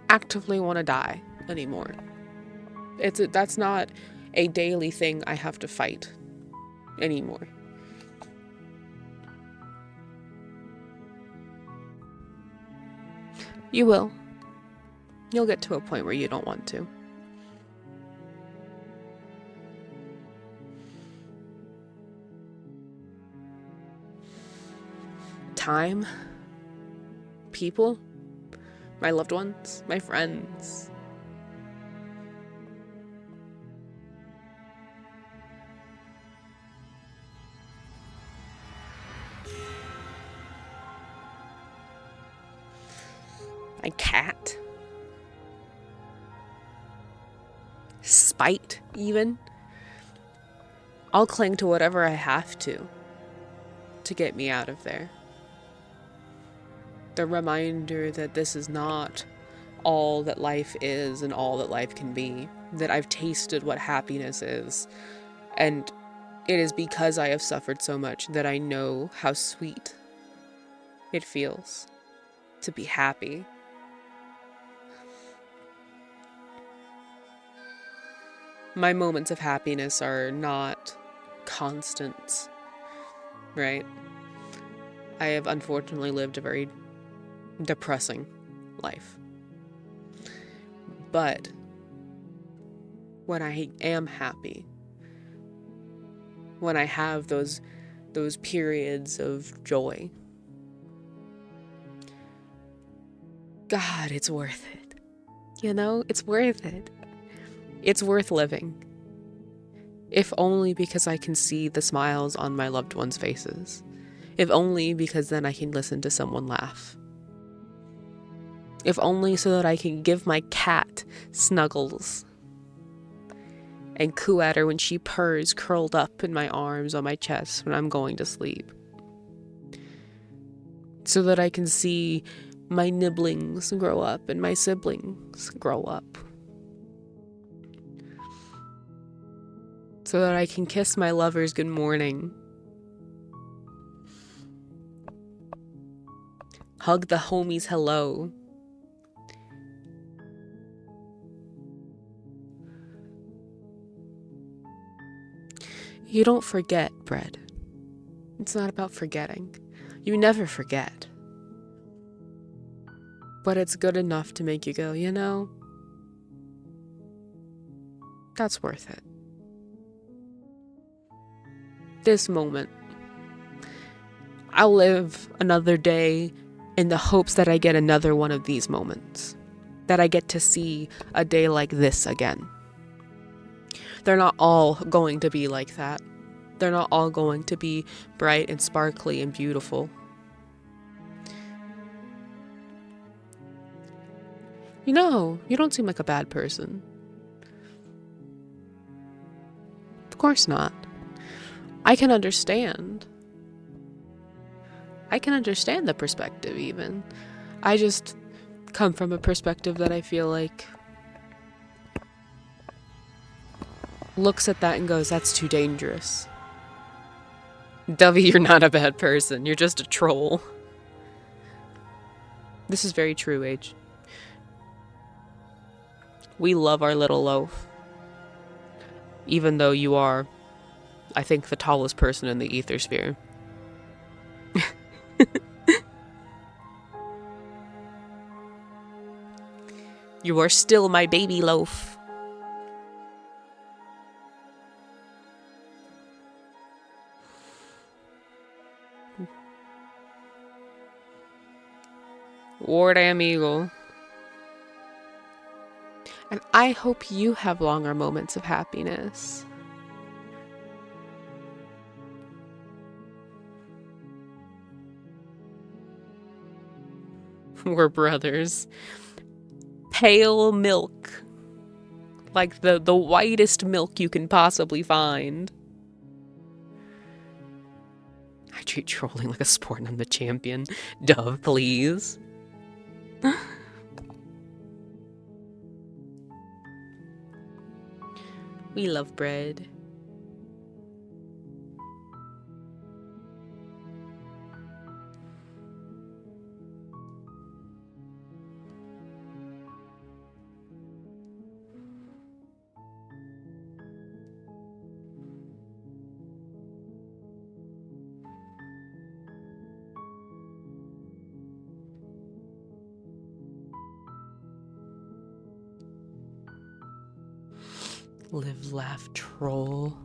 actively want to die anymore. That's not a daily thing I have to fight anymore. You will. You'll get to a point where you don't want to. Time, people, my loved ones, my friends. My cat. Spite, even. I'll cling to whatever I have to get me out of there. The reminder that this is not all that life is and all that life can be. That I've tasted what happiness is. And it is because I have suffered so much that I know how sweet it feels to be happy. My moments of happiness are not constant, right? I have unfortunately lived a very depressing life. But when I am happy, when I have those periods of joy, God, it's worth it. It's worth it. It's worth living. If only because I can see the smiles on my loved ones' faces. If only because then I can listen to someone laugh. If only so that I can give my cat snuggles and coo at her when she purrs curled up in my arms on my chest when I'm going to sleep. So that I can see my nibblings grow up and my siblings grow up. So that I can kiss my lovers good morning. Hug the homies hello. You don't forget, Bread. It's not about forgetting. You never forget. But it's good enough to make you go, that's worth it. This moment. I'll live another day in the hopes that I get another one of these moments. That I get to see a day like this again. They're not all going to be like that. They're not all going to be bright and sparkly and beautiful. You don't seem like a bad person. Of course not. I can understand. I can understand the perspective even. I just come from a perspective that I feel like looks at that and goes, that's too dangerous. Dovey, you're not a bad person. You're just a troll. This is very true, H. We love our little loaf. Even though you are, I think, the tallest person in the ether sphere. You are still my baby loaf. Ward amigo. And I hope you have longer moments of happiness. We're brothers. Pale milk. Like the whitest milk you can possibly find. I treat trolling like a sport and I'm the champion. Dove, please. We love bread. Live, laugh, troll.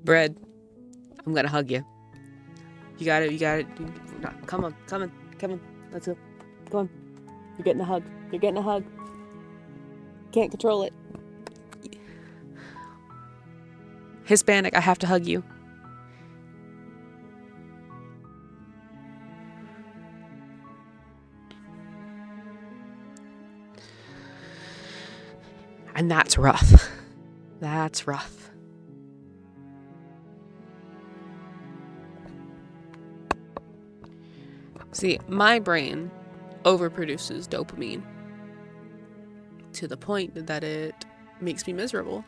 Bread, I'm gonna hug you. You got it, you got it. No, come on, come on, come on. Let's go. Come on. You're getting a hug. You're getting a hug. Can't control it. Hispanic, I have to hug you. And that's rough. That's rough. See, my brain overproduces dopamine to the point that it makes me miserable.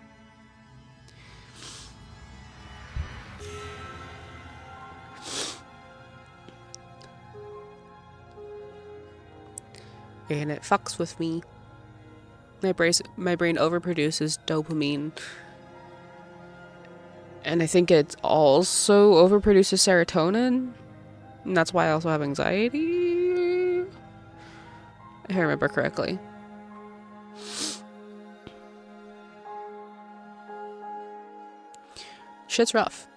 And it fucks with me. My brain overproduces dopamine. And I think it also overproduces serotonin. And that's why I also have anxiety. If I remember correctly. Shit's rough.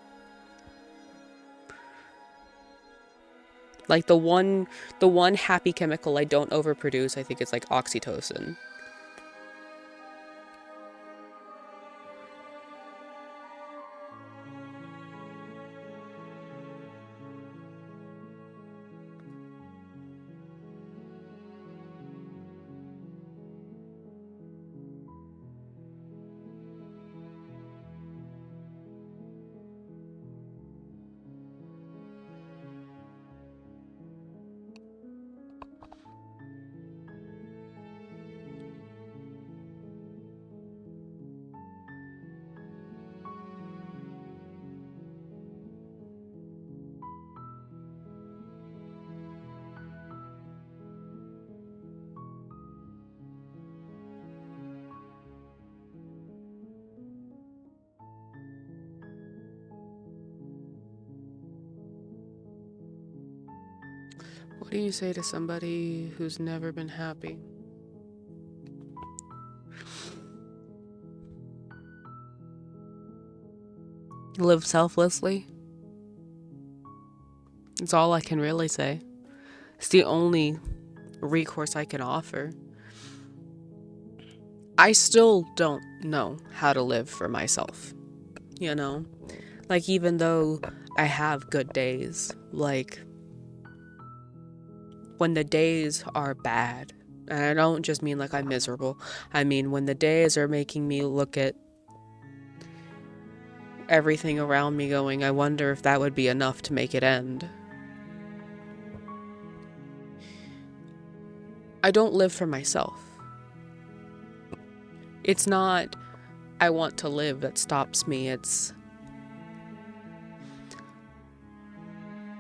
Like the one happy chemical I don't overproduce, I think it's like oxytocin. What do you say to somebody who's never been happy? Live selflessly? It's all I can really say. It's the only recourse I can offer. I still don't know how to live for myself. You know? Like, even though I have good days, like, when the days are bad, and I don't just mean like I'm miserable, I mean when the days are making me look at everything around me going, I wonder if that would be enough to make it end. I don't live for myself. It's not I want to live that stops me, it's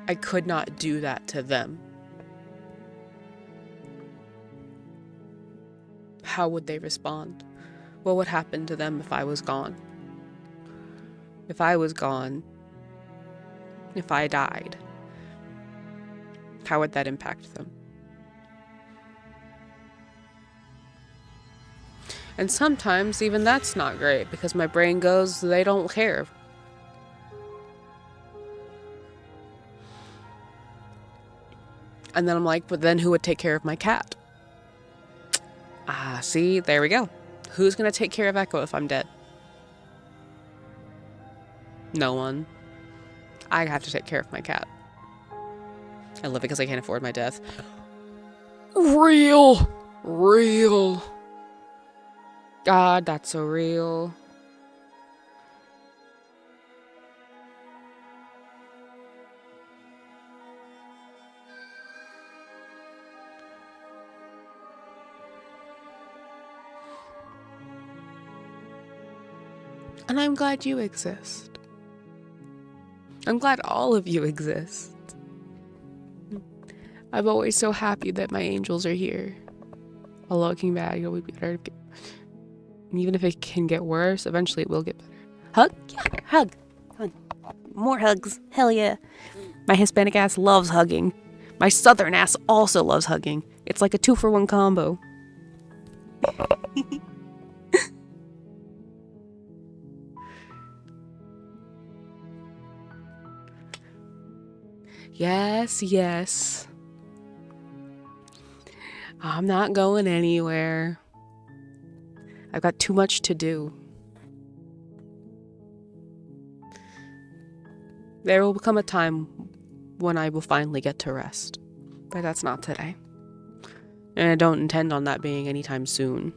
I could not do that to them. How would they respond? What would happen to them if I was gone? If I was gone, if I died, how would that impact them? And sometimes even that's not great because my brain goes, they don't care. And then I'm like, but then who would take care of my cat? See, there we go. Who's gonna take care of Echo if I'm dead? No one. I have to take care of my cat. I live because I can't afford my death. Real. God, that's so real. And I'm glad you exist. I'm glad all of you exist. I'm always so happy that my angels are here. Although looking back, it'll be better. And even if it can get worse, eventually it will get better. Hug? Yeah, hug. More hugs. Hell yeah. My Hispanic ass loves hugging. My Southern ass also loves hugging. It's like a 2-for-1 combo. Yes. I'm not going anywhere. I've got too much to do. There will come a time when I will finally get to rest. But that's not today. And I don't intend on that being anytime soon.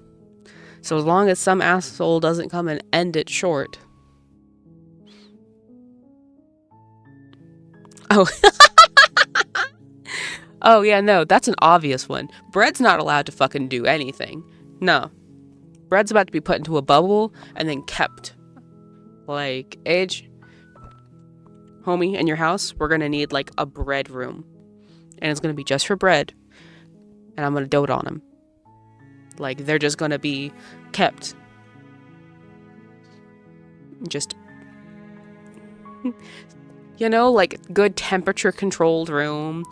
So as long as some asshole doesn't come and end it short. Oh. Oh, yeah, no, that's an obvious one. Bread's not allowed to fucking do anything. No. Bread's about to be put into a bubble and then kept. Like, Age, homie, in your house, we're gonna need, like, a bread room. And it's gonna be just for bread. And I'm gonna dote on them. Like, they're just gonna be kept. Just, you know, like, good temperature controlled room.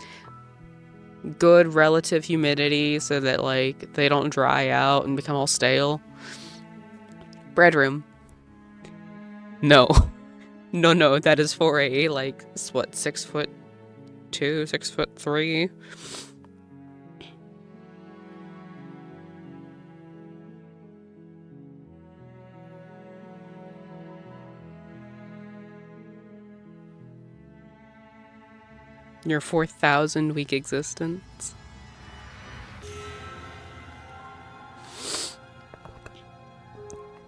Good relative humidity so that, like, they don't dry out and become all stale. Bread room. No. No, that is for a, like, what, 6'2", 6'3". Your 4,000 week existence.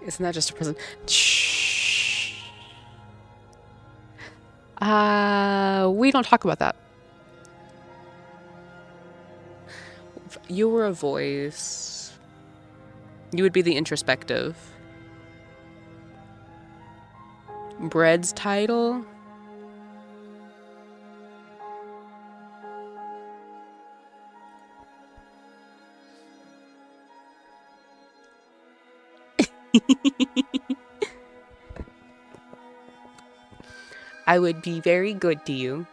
Isn't that just a present? Shh. We don't talk about that. If you were a voice, you would be the introspective. Bread's title? I would be very good to you.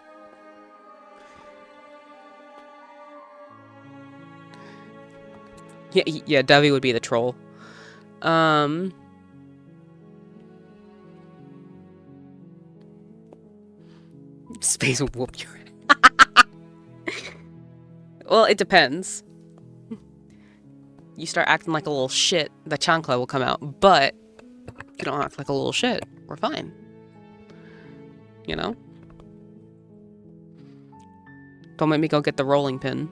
Yeah, Dovey would be the troll. Space will whoop your Well, it depends. You start acting like a little shit, the chancla will come out. But if you don't act like a little shit, we're fine. You know? Don't make me go get the rolling pin.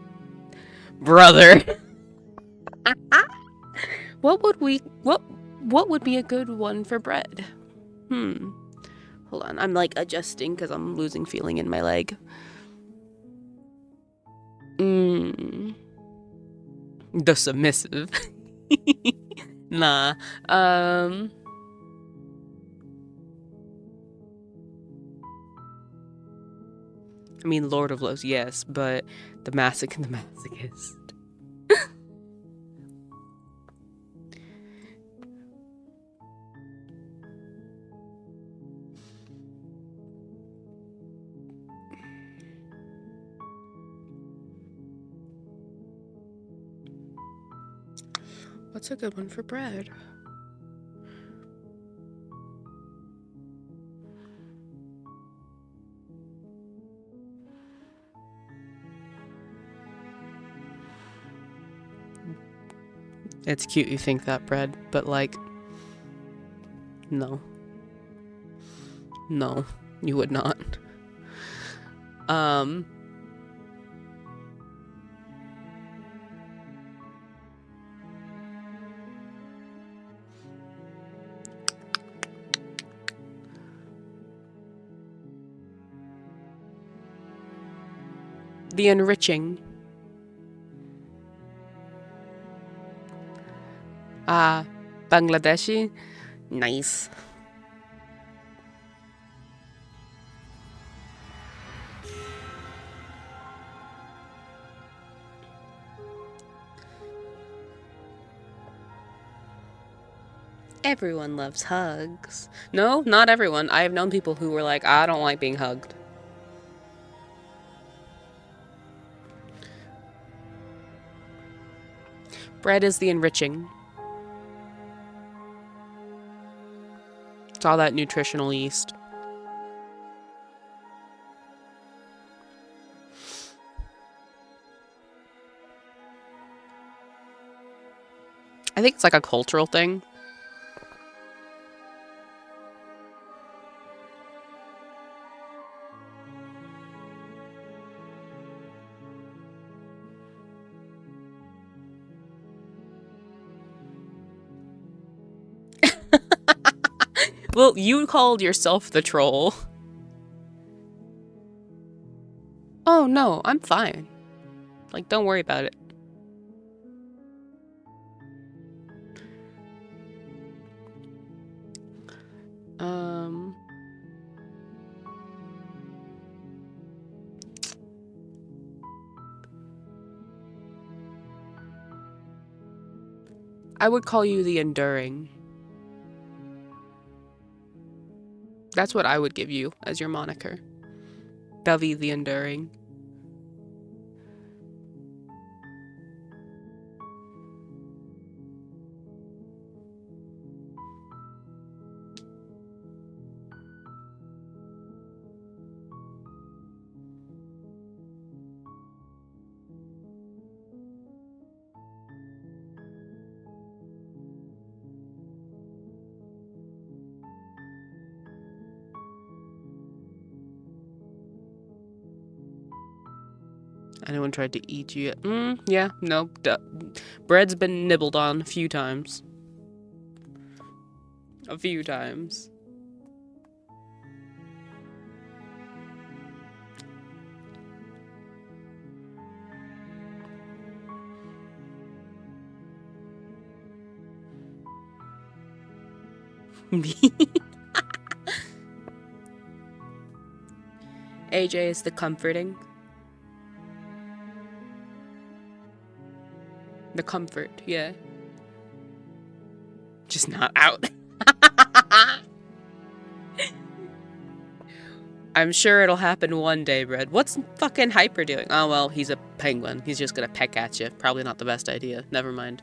Brother! What would be a good one for bread? Hold on, I'm like adjusting because I'm losing feeling in my leg. The submissive. Nah. I mean, Lord of Lows, yes, but the masochist. What's a good one for bread? It's cute you think that, Bread, but like, no. No, you would not. The enriching. Bangladeshi? Nice. Everyone loves hugs. No, not everyone. I have known people who were like, I don't like being hugged. Bread is the enriching. It's all that nutritional yeast. I think it's like a cultural thing. Well, you called yourself the troll. Oh no, I'm fine. Like, don't worry about it. I would call you the enduring. That's what I would give you as your moniker. Dovey the enduring. Anyone tried to eat you yet? Yeah, no. Bread's been nibbled on a few times. A few times. AJ is the comforting. The comfort, yeah. Just not out. I'm sure it'll happen one day, Red. What's fucking Hyper doing? Oh, well, he's a penguin. He's just gonna peck at you. Probably not the best idea. Never mind.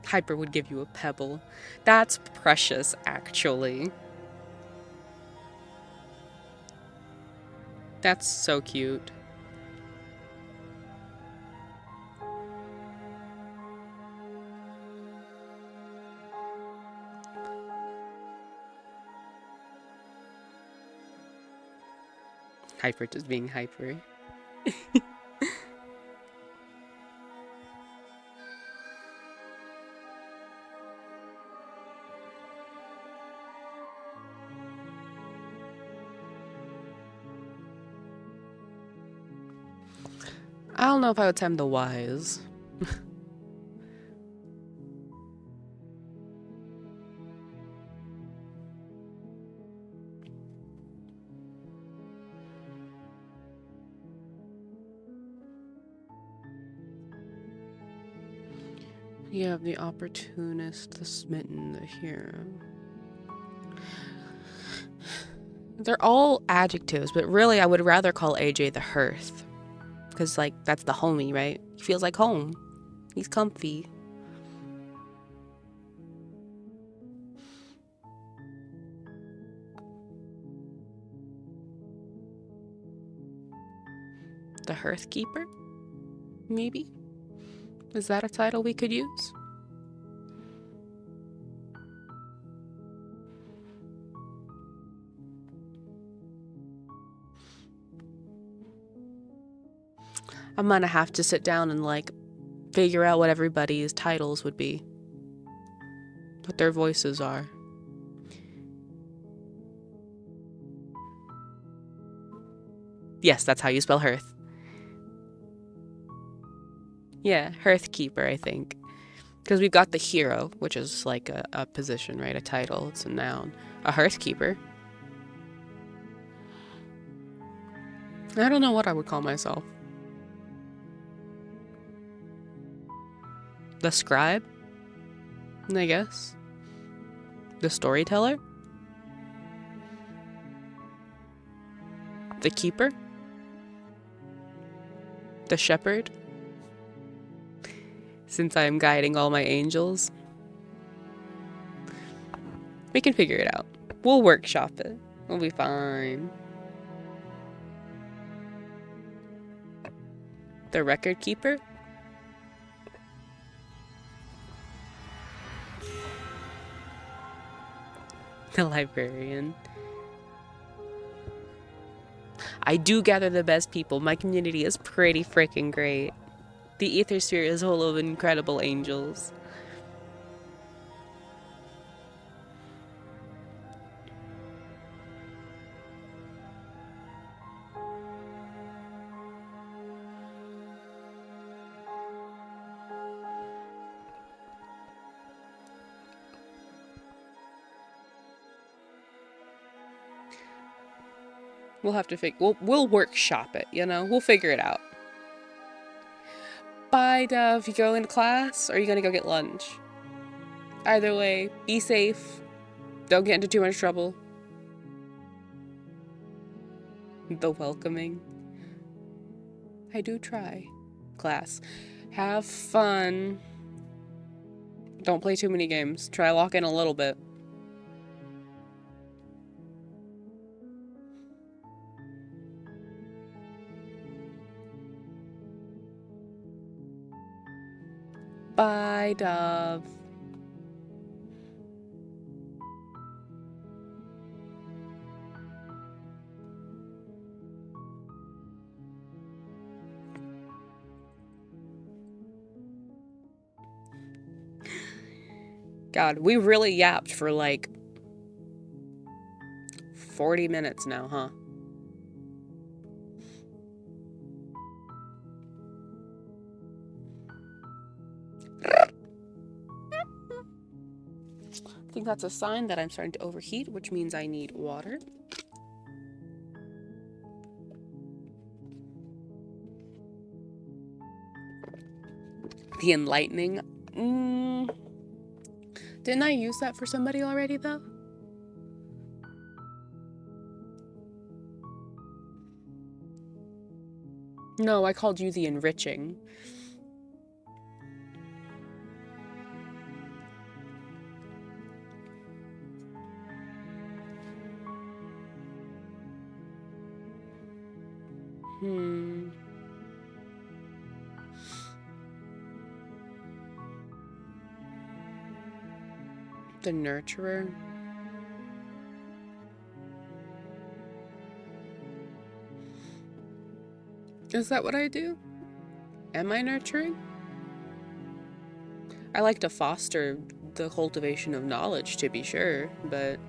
Hyper would give you a pebble. That's precious, actually. That's so cute. Hyper just being hyper. I don't know if I would say I'm the wise. You have the opportunist, the smitten, the hero. They're all adjectives, but really I would rather call AJ the hearth. Because, like, that's the homie, right? He feels like home. He's comfy. The Hearth Keeper? Maybe? Is that a title we could use? I'm gonna have to sit down and, like, figure out what everybody's titles would be. What their voices are. Yes, that's how you spell Hearth. Yeah, Hearth Keeper, I think. Because we've got the hero, which is like a position, right? A title, it's a noun. A Hearth Keeper. I don't know what I would call myself. The Scribe? I guess. The Storyteller? The Keeper? The Shepherd? Since I am guiding all my angels. We can figure it out. We'll workshop it. We'll be fine. The Record Keeper? The Librarian. I do gather the best people. My community is pretty freaking great. The Ethersphere is full of incredible angels. We'll have to we'll workshop it, you know? We'll figure it out. Bye, Dove. You go into class, or are you gonna go get lunch? Either way, be safe. Don't get into too much trouble. The welcoming. I do try. Class. Have fun. Don't play too many games. Try lock in a little bit. Bye, Dove. God, we really yapped for like 40 minutes now, huh? I think that's a sign that I'm starting to overheat, which means I need water. The enlightening. Didn't I use that for somebody already, though? No, I called you the enriching. The nurturer. Is that what I do? Am I nurturing? I like to foster the cultivation of knowledge, to be sure, but...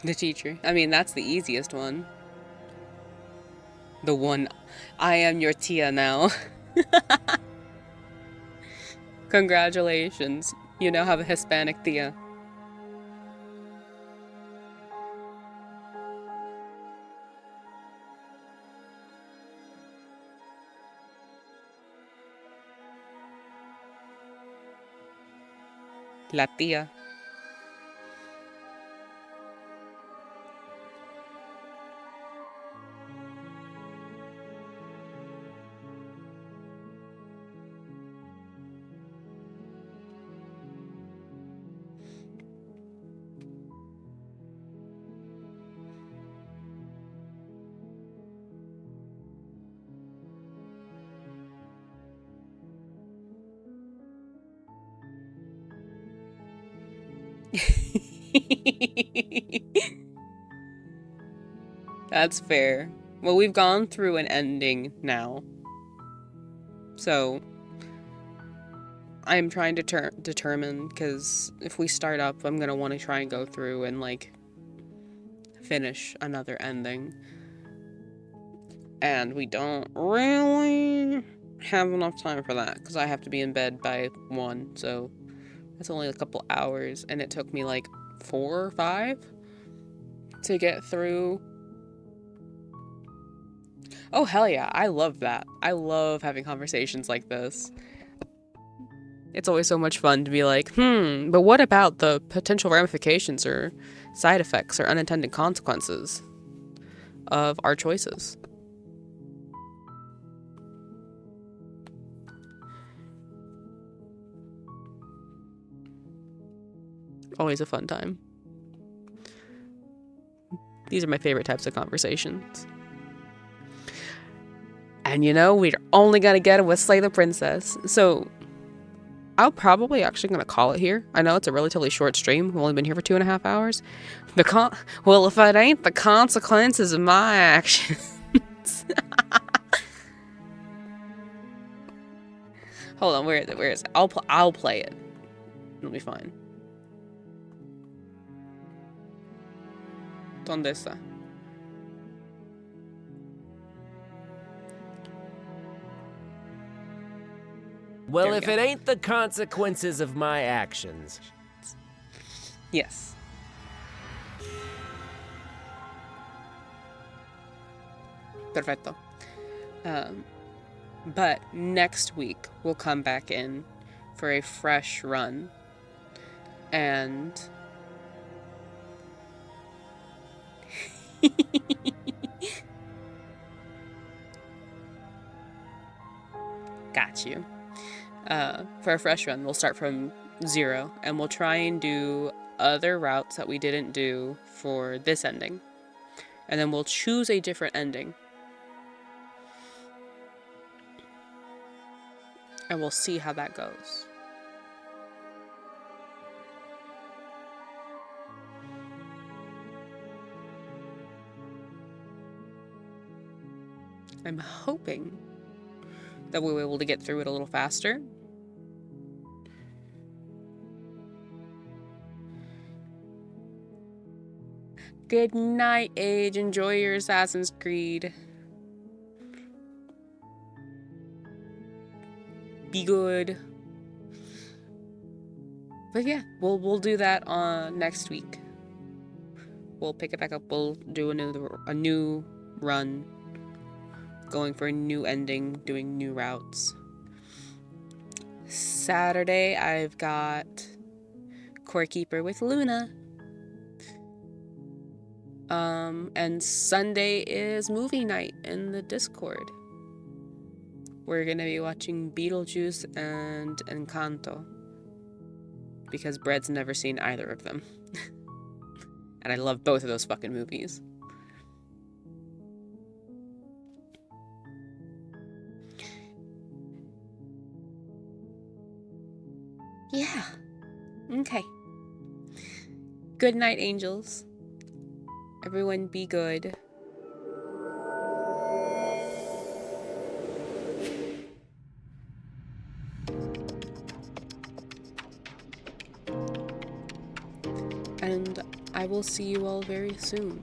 The teacher. I mean, that's the easiest one. The one, I am your tia now. Congratulations. You now have a Hispanic tia. La tía. That's fair. Well, we've gone through an ending now. So, I'm trying to determine, because if we start up, I'm going to want to try and go through and, like, finish another ending. And we don't really have enough time for that, because I have to be in bed by 1, so that's only a couple hours, and it took me, like, 4 or 5 to get through. Oh, hell yeah, I love that. I love having conversations like this. It's always so much fun to be like, but what about the potential ramifications or side effects or unintended consequences of our choices? Always a fun time. These are my favorite types of conversations. And you know, we're only gonna get it with Slay the Princess. So I'm probably actually gonna call it here. I know it's a relatively short stream. We've only been here for 2.5 hours. Well, if it ain't the consequences of my actions. Hold on, where is it? Where is it? I'll play it. It'll be fine. ¿Dónde está? Well, if it ain't the consequences of my actions. Yes. Perfecto. But next week we'll come back in for a fresh run. And got you. For a fresh run, we'll start from 0, and we'll try and do other routes that we didn't do for this ending. And then we'll choose a different ending. And we'll see how that goes. I'm hoping that we'll be able to get through it a little faster. Good night, Age. Enjoy your Assassin's Creed. Be good. But yeah, we'll do that on next week. We'll pick it back up. We'll do a new run, going for a new ending, doing new routes. Saturday, I've got Core Keeper with Luna. And Sunday is movie night in the Discord. We're gonna be watching Beetlejuice and Encanto, because Bread's never seen either of them. And I love both of those fucking movies. Yeah. Okay. Good night, angels. Everyone be good. And I will see you all very soon.